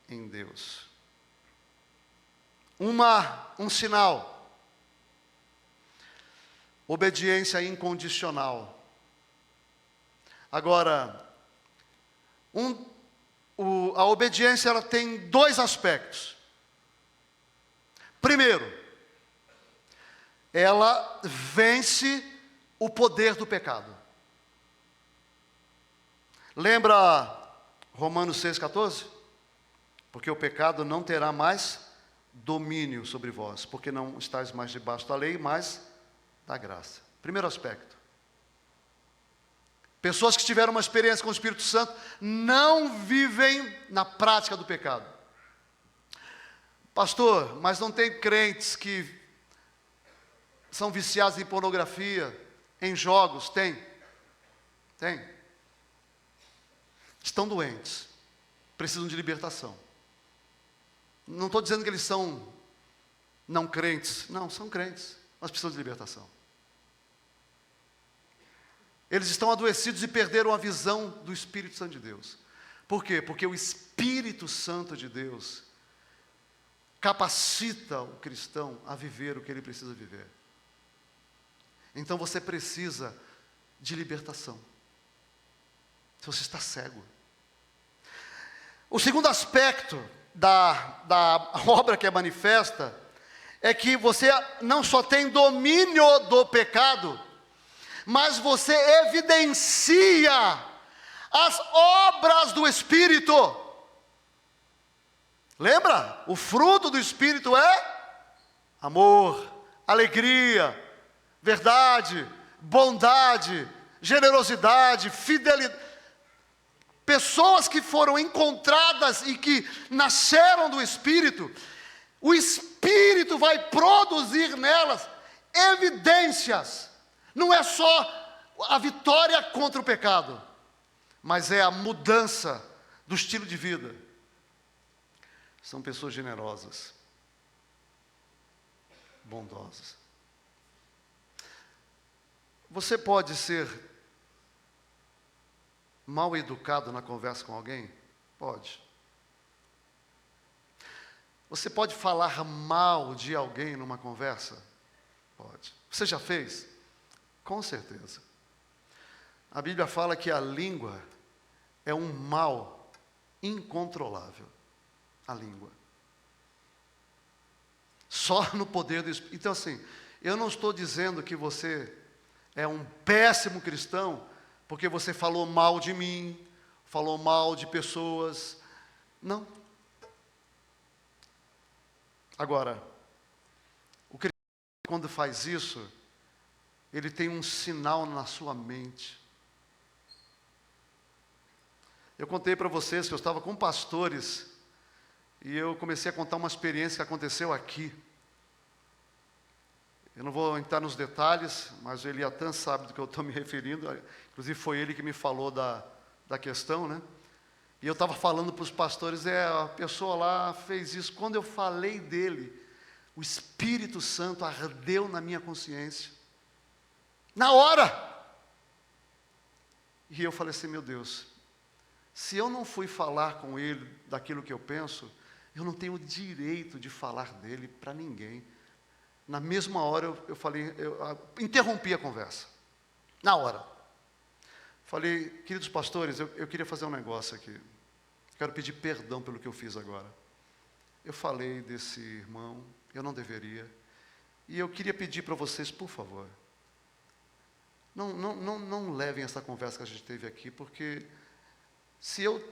em Deus. Um sinal: obediência incondicional. Agora, a obediência ela tem dois aspectos. Primeiro, ela vence o poder do pecado. Lembra Romanos 6,14? Porque o pecado não terá mais domínio sobre vós, porque não estáis mais debaixo da lei, mas da graça. Primeiro aspecto. Pessoas que tiveram uma experiência com o Espírito Santo não vivem na prática do pecado. Pastor, mas não tem crentes que são viciados em pornografia, em jogos? Tem. Estão doentes, precisam de libertação. Não estou dizendo que eles são não crentes. Não, são crentes, mas precisam de libertação. Eles estão adoecidos e perderam a visão do Espírito Santo de Deus. Por quê? Porque o Espírito Santo de Deus capacita o cristão a viver o que ele precisa viver. Então você precisa de libertação. Se você está cego. O segundo aspecto da obra que é manifesta é que você não só tem domínio do pecado, mas você evidencia as obras do Espírito. Lembra? O fruto do Espírito é amor, alegria, verdade, bondade, generosidade, fidelidade. Pessoas que foram encontradas e que nasceram do Espírito, o Espírito vai produzir nelas evidências. Não é só a vitória contra o pecado, mas é a mudança do estilo de vida. São pessoas generosas, bondosas. Você pode ser mal educado na conversa com alguém? Pode. Você pode falar mal de alguém numa conversa? Pode. Você já fez? Com certeza. A Bíblia fala que a língua é um mal incontrolável. A língua. Só no poder do Espírito. Então assim, eu não estou dizendo que você é um péssimo cristão porque você falou mal de mim, falou mal de pessoas. Não. Agora, o cristão, quando faz isso, ele tem um sinal na sua mente. Eu contei para vocês que eu estava com pastores e eu comecei a contar uma experiência que aconteceu aqui. Eu não vou entrar nos detalhes, mas o Eliatan sabe do que eu estou me referindo. Inclusive foi ele que me falou da questão, né? E eu estava falando para os pastores, a pessoa lá fez isso. Quando eu falei dele, o Espírito Santo ardeu na minha consciência. Na hora! E eu falei assim, meu Deus, se eu não fui falar com ele daquilo que eu penso, eu não tenho o direito de falar dele para ninguém. Na mesma hora eu falei, eu interrompi a conversa. Na hora. Falei, queridos pastores, eu queria fazer um negócio aqui. Quero pedir perdão pelo que eu fiz agora. Eu falei desse irmão, eu não deveria. E eu queria pedir para vocês, por favor, não levem essa conversa que a gente teve aqui, porque se eu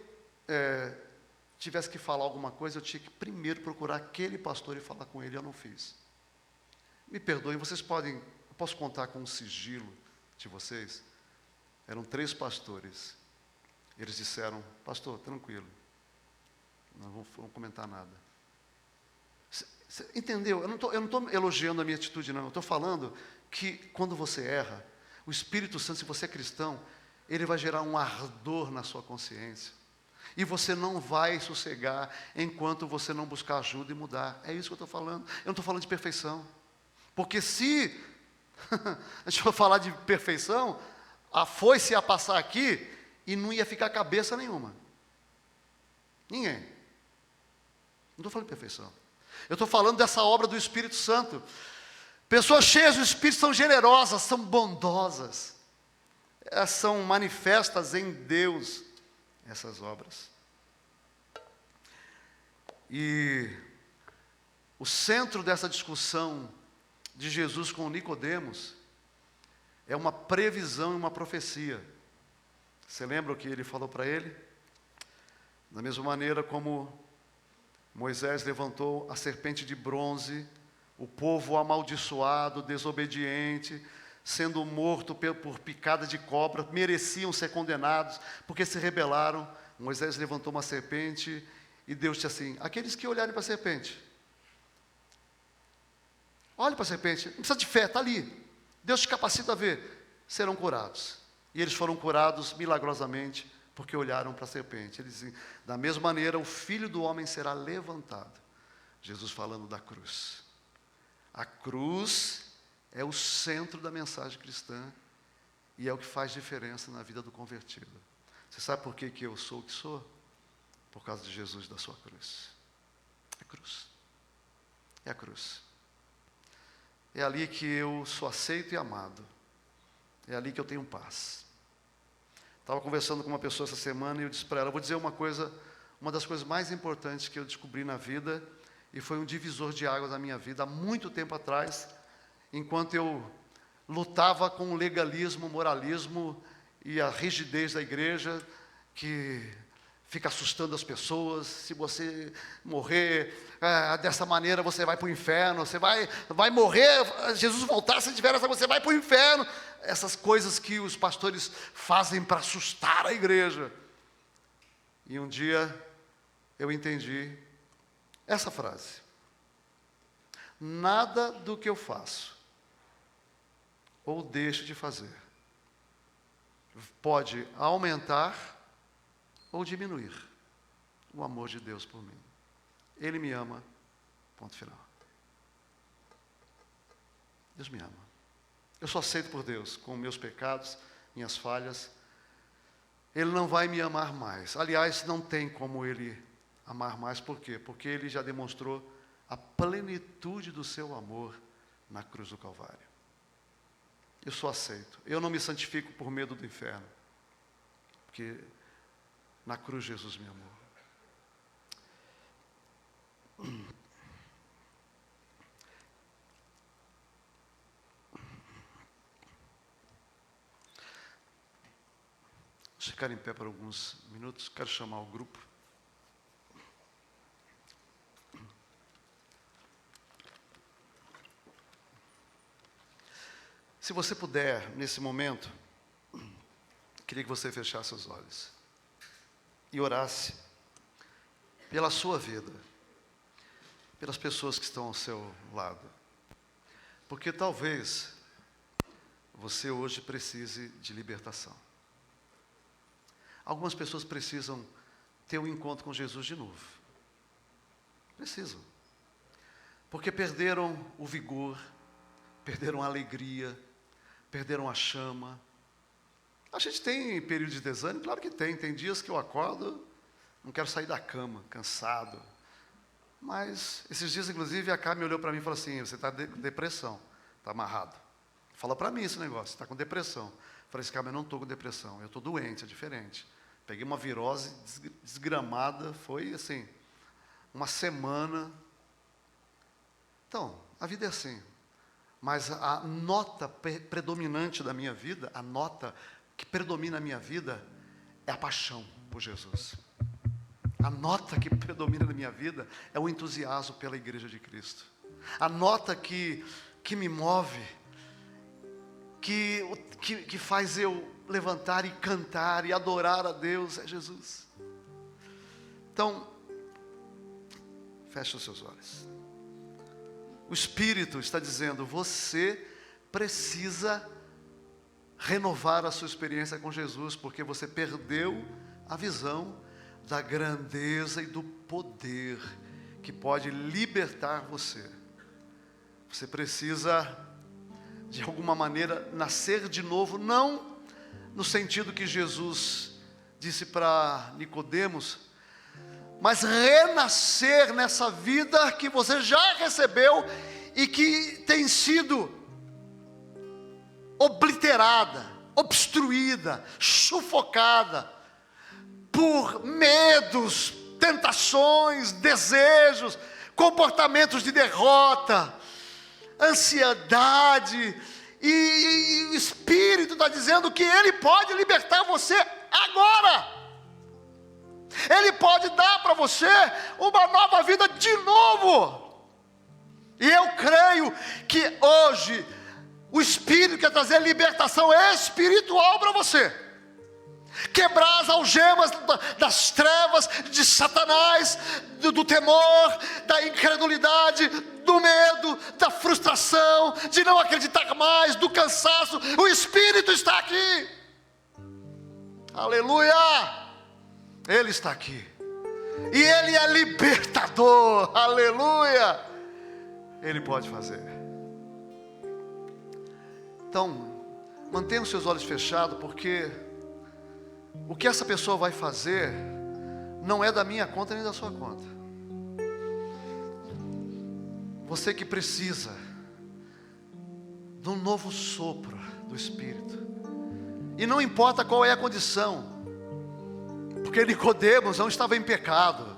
tivesse que falar alguma coisa, eu tinha que primeiro procurar aquele pastor e falar com ele, eu não fiz. Me perdoem, eu posso contar com um sigilo de vocês? Eram 3 pastores. Eles disseram, pastor, tranquilo, não vamos comentar nada. Você entendeu? Eu não estou elogiando a minha atitude, não. Eu estou falando que quando você erra, o Espírito Santo, se você é cristão, ele vai gerar um ardor na sua consciência. E você não vai sossegar enquanto você não buscar ajuda e mudar. É isso que eu estou falando. Eu não estou falando de perfeição. Porque se a gente for falar de perfeição, a foice ia passar aqui e não ia ficar cabeça nenhuma. Ninguém. Não estou falando de perfeição. Eu estou falando dessa obra do Espírito Santo. Pessoas cheias do Espírito são generosas, são bondosas. Elas são manifestas em Deus, essas obras. E o centro dessa discussão de Jesus com Nicodemos é uma previsão e uma profecia. Você lembra o que ele falou para ele? Da mesma maneira como Moisés levantou a serpente de bronze, o povo amaldiçoado, desobediente, sendo morto por picada de cobra, mereciam ser condenados, porque se rebelaram. Moisés levantou uma serpente e Deus disse assim, aqueles que olharem para a serpente, olhe para a serpente, não precisa de fé, está ali. Deus te capacita a ver, serão curados. E eles foram curados milagrosamente, porque olharam para a serpente. Ele diz, da mesma maneira, o Filho do Homem será levantado. Jesus falando da cruz. A cruz é o centro da mensagem cristã e é o que faz diferença na vida do convertido. Você sabe por que eu sou o que sou? Por causa de Jesus e da sua cruz. É a cruz. É a cruz. É ali que eu sou aceito e amado. É ali que eu tenho paz. Estava conversando com uma pessoa essa semana e eu disse para ela, vou dizer uma coisa, uma das coisas mais importantes que eu descobri na vida, e foi um divisor de águas na minha vida, há muito tempo atrás, enquanto eu lutava com o legalismo, o moralismo e a rigidez da igreja, que fica assustando as pessoas. Se você morrer dessa maneira, você vai para o inferno. Você vai morrer, Jesus voltar, se tiver essa, você vai para o inferno. Essas coisas que os pastores fazem para assustar a igreja. E um dia eu entendi essa frase: nada do que eu faço ou deixo de fazer pode aumentar ou diminuir o amor de Deus por mim. Ele me ama, ponto final. Deus me ama. Eu sou aceito por Deus, com meus pecados, minhas falhas. Ele não vai me amar mais. Aliás, não tem como Ele amar mais. Por quê? Porque Ele já demonstrou a plenitude do seu amor na cruz do Calvário. Eu sou aceito. Eu não me santifico por medo do inferno, porque na cruz Jesus me amou. Vamos ficar em pé por alguns minutos. Quero chamar o grupo. Se você puder, nesse momento, queria que você fechasse os olhos e orasse pela sua vida, pelas pessoas que estão ao seu lado. Porque talvez você hoje precise de libertação. Algumas pessoas precisam ter um encontro com Jesus de novo. Precisam. Porque perderam o vigor, perderam a alegria, perderam a chama. A gente tem período de desânimo? Claro que tem. Tem dias que eu acordo, não quero sair da cama, cansado. Mas esses dias, inclusive, a Cá me olhou para mim e falou assim: você está com depressão, está amarrado. Fala para mim esse negócio, você está com depressão. Eu falei assim: Cá, eu não estou com depressão, eu estou doente, é diferente. Peguei uma virose desgramada, foi assim, uma semana. Então, a vida é assim. Mas a nota predominante da minha vida, a nota que predomina a minha vida, é a paixão por Jesus. A nota que predomina na minha vida é o entusiasmo pela Igreja de Cristo. A nota que me move, que faz eu levantar e cantar e adorar a Deus, é Jesus. Então, feche os seus olhos. O Espírito está dizendo: você precisa renovar a sua experiência com Jesus, porque você perdeu a visão da grandeza e do poder que pode libertar você. Você precisa, de alguma maneira, nascer de novo, não no sentido que Jesus disse para Nicodemos, mas renascer nessa vida que você já recebeu e que tem sido obliterada, obstruída, sufocada por medos, tentações, desejos, comportamentos de derrota, ansiedade. E o Espírito está dizendo que Ele pode libertar você agora. Ele pode dar para você uma nova vida de novo. E eu creio que hoje o Espírito quer trazer libertação espiritual para você. Quebrar as algemas das trevas, de Satanás, do temor, da incredulidade, do medo, da frustração, de não acreditar mais, do cansaço. O Espírito está aqui. Aleluia! Ele está aqui. E Ele é libertador. Aleluia! Ele pode fazer. Então, mantenha os seus olhos fechados, porque o que essa pessoa vai fazer não é da minha conta nem da sua conta. Você que precisa de um novo sopro do Espírito. E não importa qual é a condição. Porque Nicodemos não estava em pecado.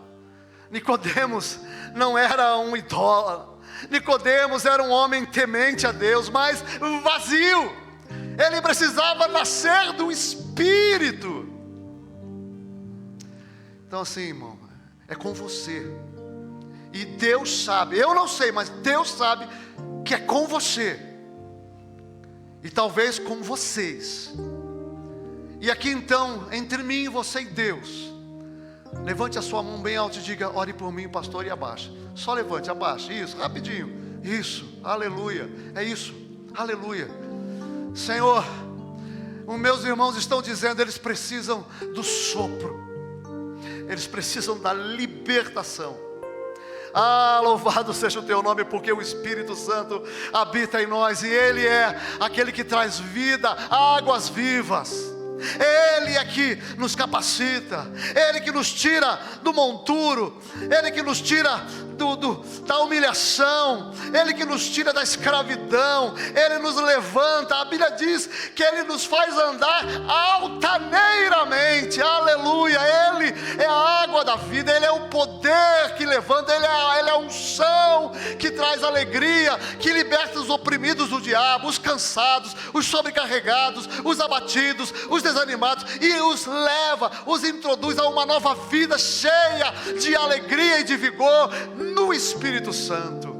Nicodemos não era um idólatra. Nicodemos era um homem temente a Deus, mas vazio. Ele precisava nascer do Espírito. Então assim, irmão, é com você. E Deus sabe, eu não sei, mas Deus sabe que é com você. E talvez com vocês. E aqui então, entre mim e você e Deus, levante a sua mão bem alta e diga: ore por mim, pastor, e abaixa. Só levante, abaixa, isso, rapidinho. Isso, aleluia, é isso, aleluia. Senhor, os meus irmãos estão dizendo, eles precisam do sopro. Eles precisam da libertação. Ah, louvado seja o teu nome, porque o Espírito Santo habita em nós. E Ele é aquele que traz vida, águas vivas. Ele é que nos capacita. Ele que nos tira do monturo. Ele que nos tira da humilhação. Ele que nos tira da escravidão. Ele nos levanta. A Bíblia diz que Ele nos faz andar altaneiramente. Aleluia. Ele é a água da vida. Ele é o poder que levanta. Ele é a unção que traz alegria, que liberta os oprimidos do diabo, os cansados, os sobrecarregados, os abatidos, os desanimados, e os leva, os introduz a uma nova vida cheia de alegria e de vigor no Espírito Santo.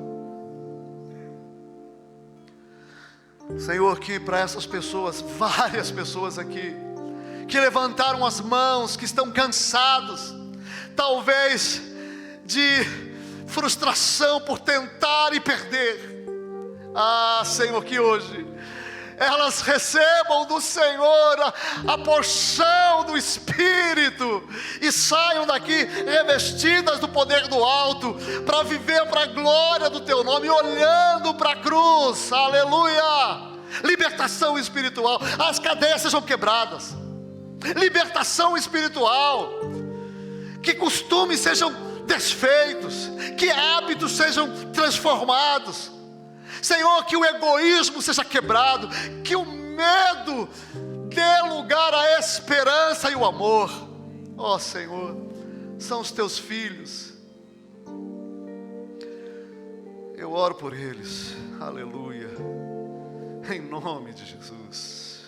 Senhor, que para essas pessoas, várias pessoas aqui, que levantaram as mãos, que estão cansados, talvez de frustração por tentar e perder. Ah, Senhor, que hoje elas recebam do Senhor a porção do Espírito e saiam daqui revestidas do poder do alto, para viver para a glória do Teu nome, olhando para a cruz. Aleluia. Libertação espiritual, as cadeias sejam quebradas. Libertação espiritual, que costumes sejam desfeitos, que hábitos sejam transformados. Senhor, que o egoísmo seja quebrado, que o medo dê lugar à esperança e o amor. Ó Senhor, são os Teus filhos. Eu oro por eles, aleluia, em nome de Jesus.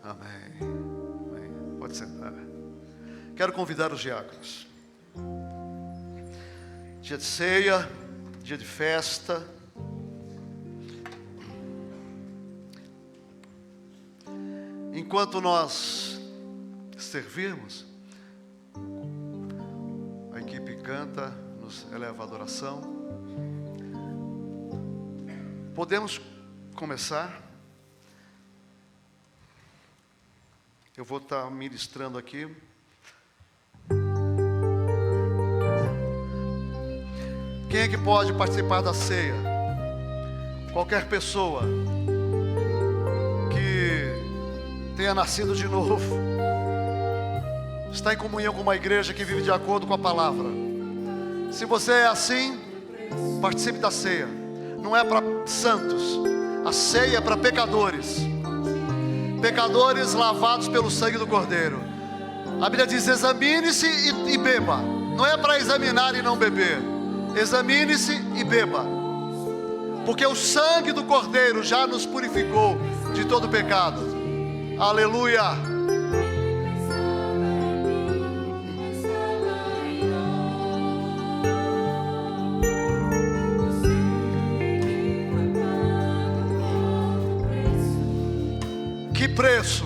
Amém. Amém. Pode sentar. Quero convidar os diáconos. Dia de ceia, dia de festa. Enquanto nós servirmos, a equipe canta, nos eleva a adoração. Podemos começar. Eu vou estar ministrando aqui. Quem é que pode participar da ceia? Qualquer pessoa que tenha nascido de novo, está em comunhão com uma igreja que vive de acordo com a palavra. Se você é assim, participe da ceia. Não é para santos, a ceia é para pecadores. Pecadores lavados pelo sangue do Cordeiro. A Bíblia diz: examine-se e beba. Não é para examinar e não beber. Examine-se e beba, porque o sangue do Cordeiro já nos purificou de todo pecado. Aleluia. Que preço.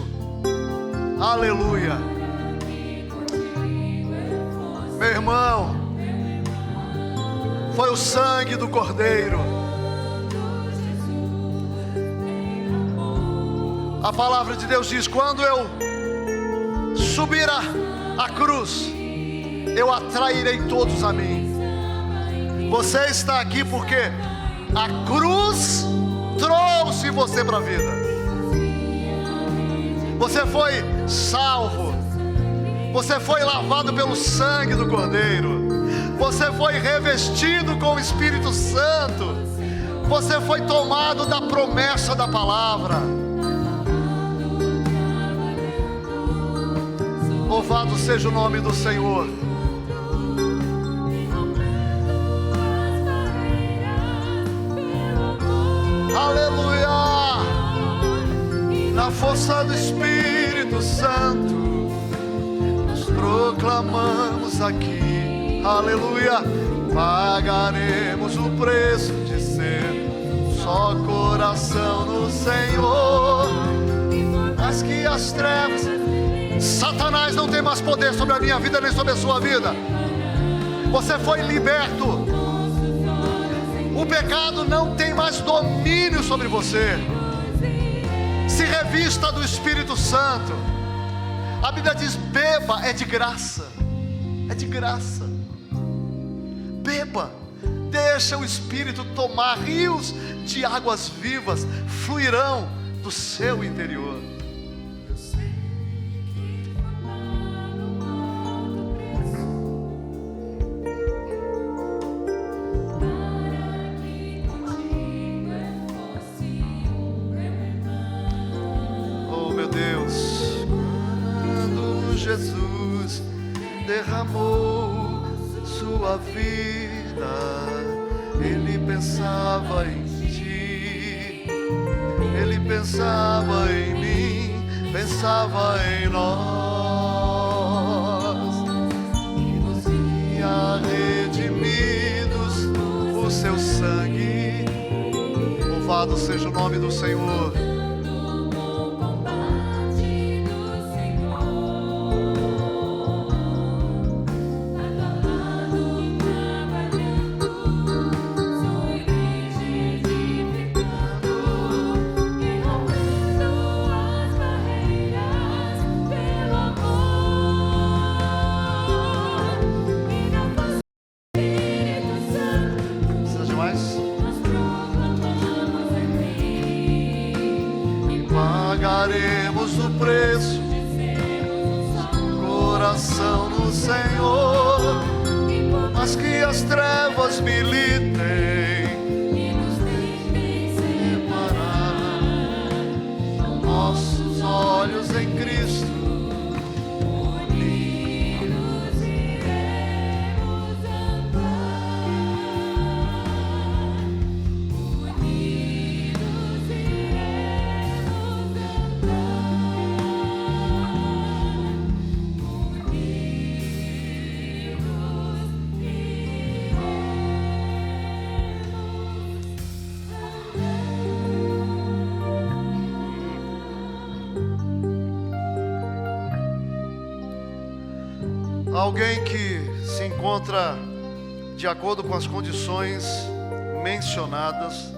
Aleluia. Meu irmão, foi o sangue do Cordeiro. A palavra de Deus diz: quando eu subir a cruz, eu atrairei todos a mim. Você está aqui porque a cruz trouxe você para a vida. Você foi salvo. Você foi lavado pelo sangue do Cordeiro. Você foi revestido com o Espírito Santo. Você foi tomado da promessa da palavra. Louvado seja o nome do Senhor. Aleluia. Na força do Espírito Santo, nós proclamamos aqui, aleluia. Pagaremos o preço de ser só coração no Senhor. Mas que as trevas, Satanás não tem mais poder sobre a minha vida nem sobre a sua vida. Você foi liberto. O pecado não tem mais domínio sobre você. Se revista do Espírito Santo. A Bíblia diz: beba, é de graça. É de graça. Beba. Deixa o Espírito tomar. Rios de águas vivas fluirão do seu interior. Jesus derramou sua vida, Ele pensava em ti, Ele pensava em mim, pensava em nós, e nos via redimidos por seu sangue. Louvado seja o nome do Senhor. Pagaremos o preço, coração no Senhor, mas que as trevas militem e nos deixem separar nossos olhos em Cristo. Unidos iremos andar, unidos iremos Alguém que se encontra de acordo com as condições mencionadas,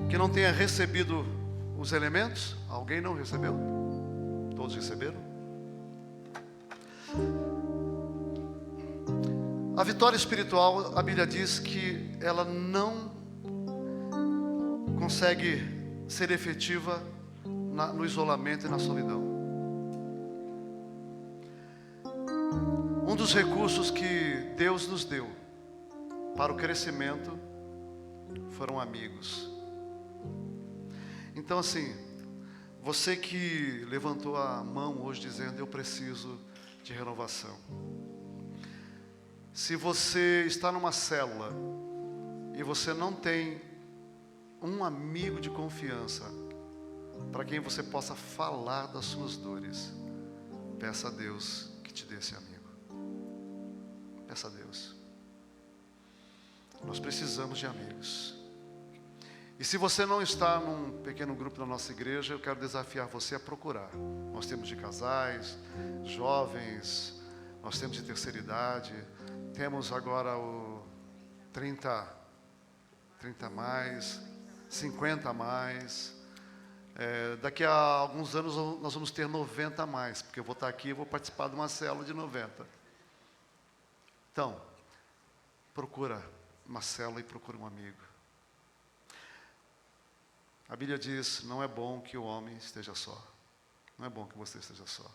que não tenha recebido os elementos? Alguém não recebeu? Todos receberam? A vitória espiritual, a Bíblia diz que ela não consegue ser efetiva no isolamento e na solidão. Um dos recursos que Deus nos deu para o crescimento foram amigos. Então assim, você que levantou a mão hoje dizendo: eu preciso de renovação. Se você está numa célula e você não tem um amigo de confiança para quem você possa falar das suas dores, peça a Deus que te dê esse amigo. Peça a Deus. Nós precisamos de amigos. E se você não está num pequeno grupo da nossa igreja, eu quero desafiar você a procurar. Nós temos de casais, jovens, nós temos de terceira idade, temos agora o 30 mais, 50 mais. Daqui a alguns anos nós vamos ter 90 mais, porque eu vou estar aqui e vou participar de uma célula de 90. Então, procura uma célula e procura um amigo. A Bíblia diz: não é bom que o homem esteja só. Não é bom que você esteja só.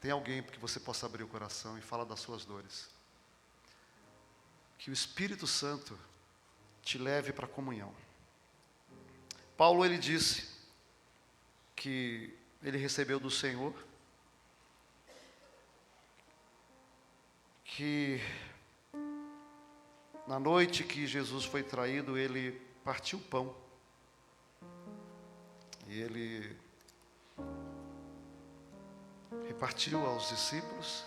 Tem alguém para que você possa abrir o coração e falar das suas dores. Que o Espírito Santo te leve para a comunhão. Paulo, ele disse que ele recebeu do Senhor que na noite que Jesus foi traído, ele partiu o pão e ele repartiu aos discípulos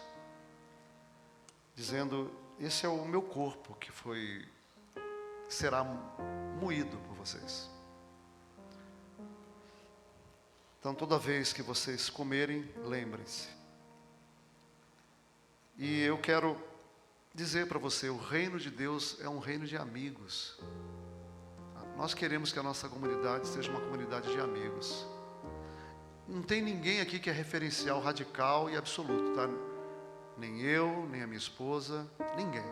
dizendo: esse é o meu corpo que será moído por vocês. Então, toda vez que vocês comerem, lembrem-se. E eu quero dizer para você, o reino de Deus é um reino de amigos. Nós queremos que a nossa comunidade seja uma comunidade de amigos. Não tem ninguém aqui que é referencial radical e absoluto, tá? Nem eu, nem a minha esposa, ninguém.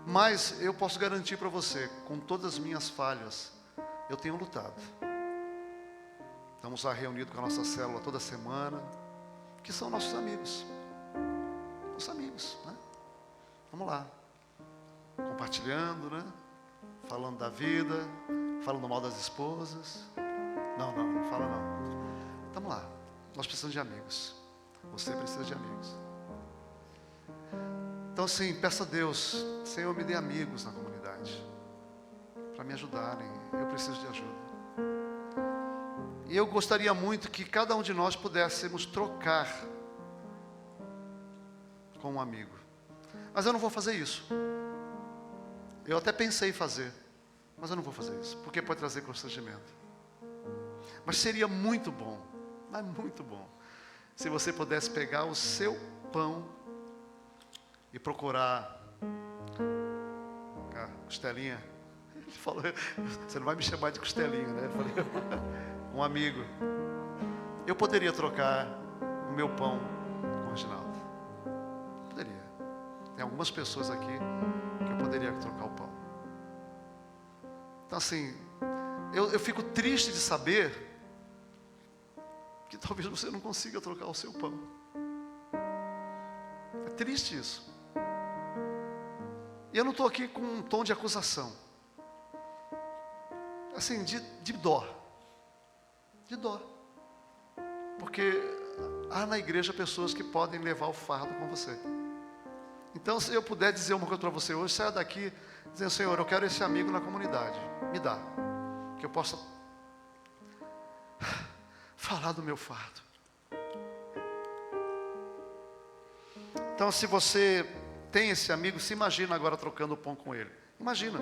Mas eu posso garantir para você, com todas as minhas falhas, eu tenho lutado. Estamos lá reunidos com a nossa célula toda semana, que são nossos amigos. Nossos amigos, né? Vamos lá. Compartilhando, né? Falando da vida, falando mal das esposas. Não fala não. Estamos lá. Nós precisamos de amigos. Você precisa de amigos. Então, assim, peça a Deus: Senhor, me dê amigos na comunidade, para me ajudarem. Eu preciso de ajuda. E eu gostaria muito que cada um de nós pudéssemos trocar com um amigo. Mas eu não vou fazer isso. Eu até pensei em fazer, mas eu não vou fazer isso, porque pode trazer constrangimento. Mas seria muito bom, mas muito bom, se você pudesse pegar o seu pão e procurar costelinha. Ele falou: você não vai me chamar de costelinha, né? Eu falei: um amigo. Eu poderia trocar o meu pão com o Reginaldo. Poderia. Tem algumas pessoas aqui que eu poderia trocar o pão. Então, assim, eu fico triste de saber que talvez você não consiga trocar o seu pão. É triste isso. E eu não estou aqui com um tom de acusação. Assim, de dó. De dó. Porque há na igreja pessoas que podem levar o fardo com você. Então, se eu puder dizer uma coisa para você hoje, saia daqui dizendo: Senhor, eu quero esse amigo na comunidade. Me dá. Que eu possa falar do meu fardo. Então, se você tem esse amigo, se imagina agora trocando o pão com ele. Imagina.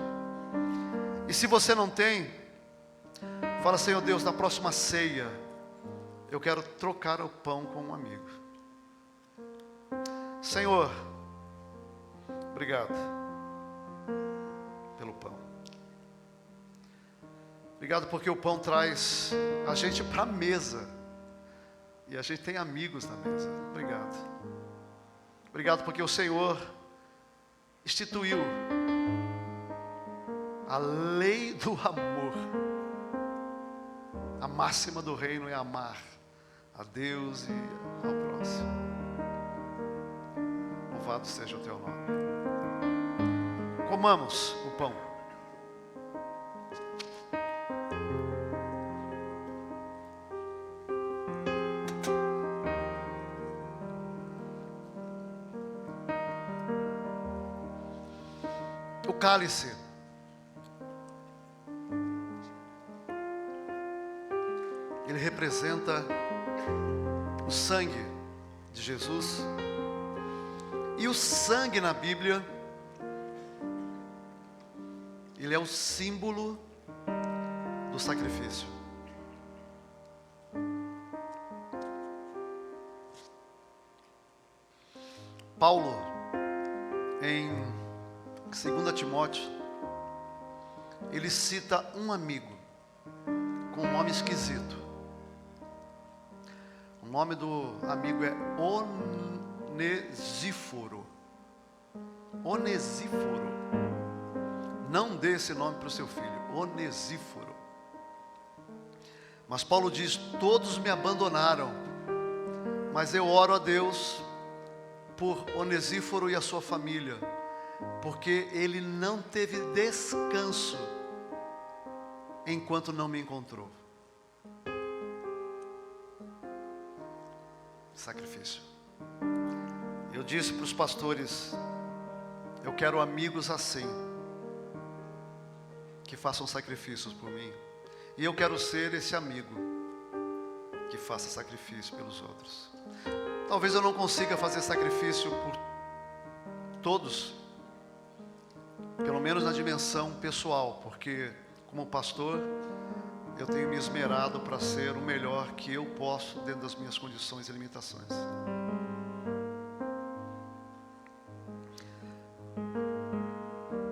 E se você não tem, fala: Senhor Deus, na próxima ceia, eu quero trocar o pão com um amigo. Senhor, obrigado pelo pão. Obrigado porque o pão traz a gente para a mesa. E a gente tem amigos na mesa. Obrigado. Obrigado porque o Senhor instituiu a lei do amor. A máxima do reino é amar a Deus e ao próximo. Louvado seja o teu nome. Comamos o pão. O cálice. Ele representa o sangue de Jesus. E o sangue na Bíblia, ele é o símbolo do sacrifício. Paulo, em 2 Timóteo, ele cita um amigo com um nome esquisito. O nome do amigo é Onesíforo. Onesíforo. Não dê esse nome para o seu filho, Onesíforo. Mas Paulo diz: todos me abandonaram, mas eu oro a Deus por Onesíforo e a sua família, porque ele não teve descanso enquanto não me encontrou. Sacrifício. Eu disse para os pastores: eu quero amigos assim, que façam sacrifícios por mim. E eu quero ser esse amigo que faça sacrifício pelos outros. Talvez eu não consiga fazer sacrifício por todos, pelo menos na dimensão pessoal, porque como pastor, eu tenho me esmerado para ser o melhor que eu posso dentro das minhas condições e limitações.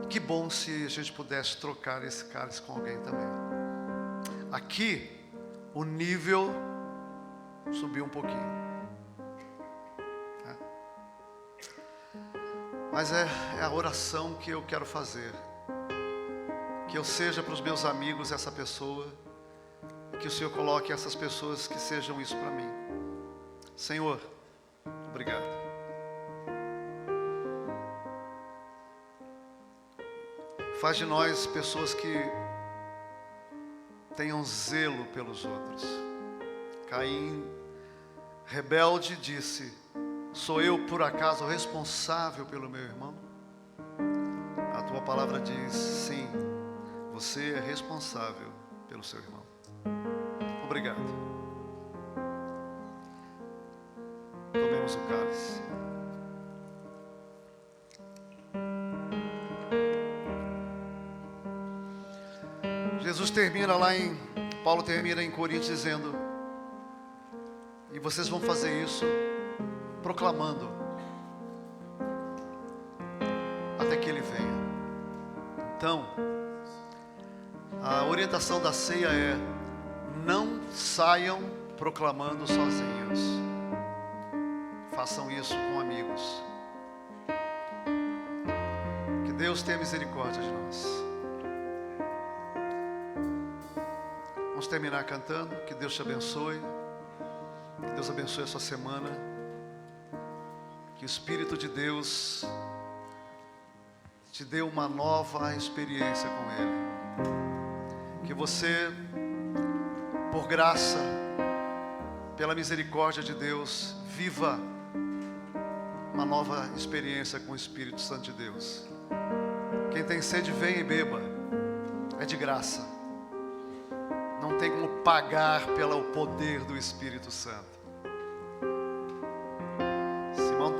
Que bom se a gente pudesse trocar esse cálice com alguém também. Aqui, o nível subiu um pouquinho. Mas é a oração que eu quero fazer. Que eu seja para os meus amigos essa pessoa. E que o Senhor coloque essas pessoas que sejam isso para mim. Senhor, obrigado. Faz de nós pessoas que tenham zelo pelos outros. Caim, rebelde, disse: sou eu por acaso responsável pelo meu irmão? A tua palavra diz: sim, você é responsável pelo seu irmão. Obrigado. Tomemos o cálice. Jesus termina lá em... Paulo termina em Coríntios dizendo: e vocês vão fazer isso proclamando até que Ele venha. Então, a orientação da ceia é: não saiam proclamando sozinhos. Façam isso com amigos. Que Deus tenha misericórdia de nós. Vamos terminar cantando. Que Deus te abençoe. Que Deus abençoe a sua semana. Que o Espírito de Deus te dê uma nova experiência com Ele. Que você, por graça, pela misericórdia de Deus, viva uma nova experiência com o Espírito Santo de Deus. Quem tem sede, venha e beba. É de graça. Não tem como pagar pelo poder do Espírito Santo. Simão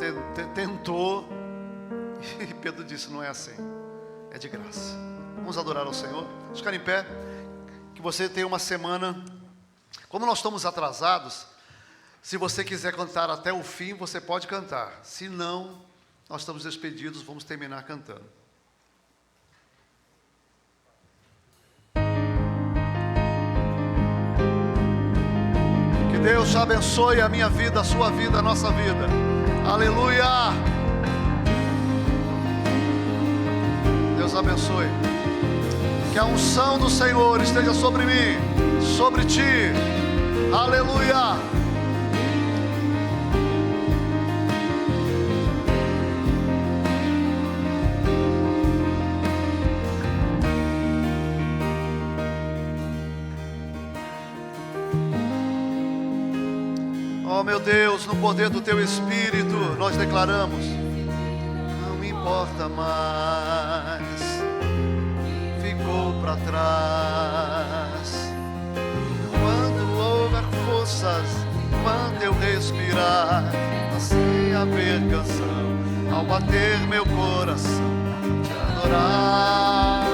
tentou e Pedro disse: não é assim, é de graça. Vamos adorar ao Senhor. Vamos ficar em pé. Que você tenha uma semana. Como nós estamos atrasados, se você quiser cantar até o fim, você pode cantar. Se não, nós estamos despedidos, vamos terminar cantando. Que Deus te abençoe a minha vida, a sua vida, a nossa vida. Aleluia! Deus abençoe. Que a unção do Senhor esteja sobre mim, sobre ti. Aleluia! Oh meu Deus, no poder do Teu Espírito, nós declaramos: não importa mais, ficou para trás. Quando houver forças, quando eu respirar, passei a ver canção, ao bater meu coração, te adorar.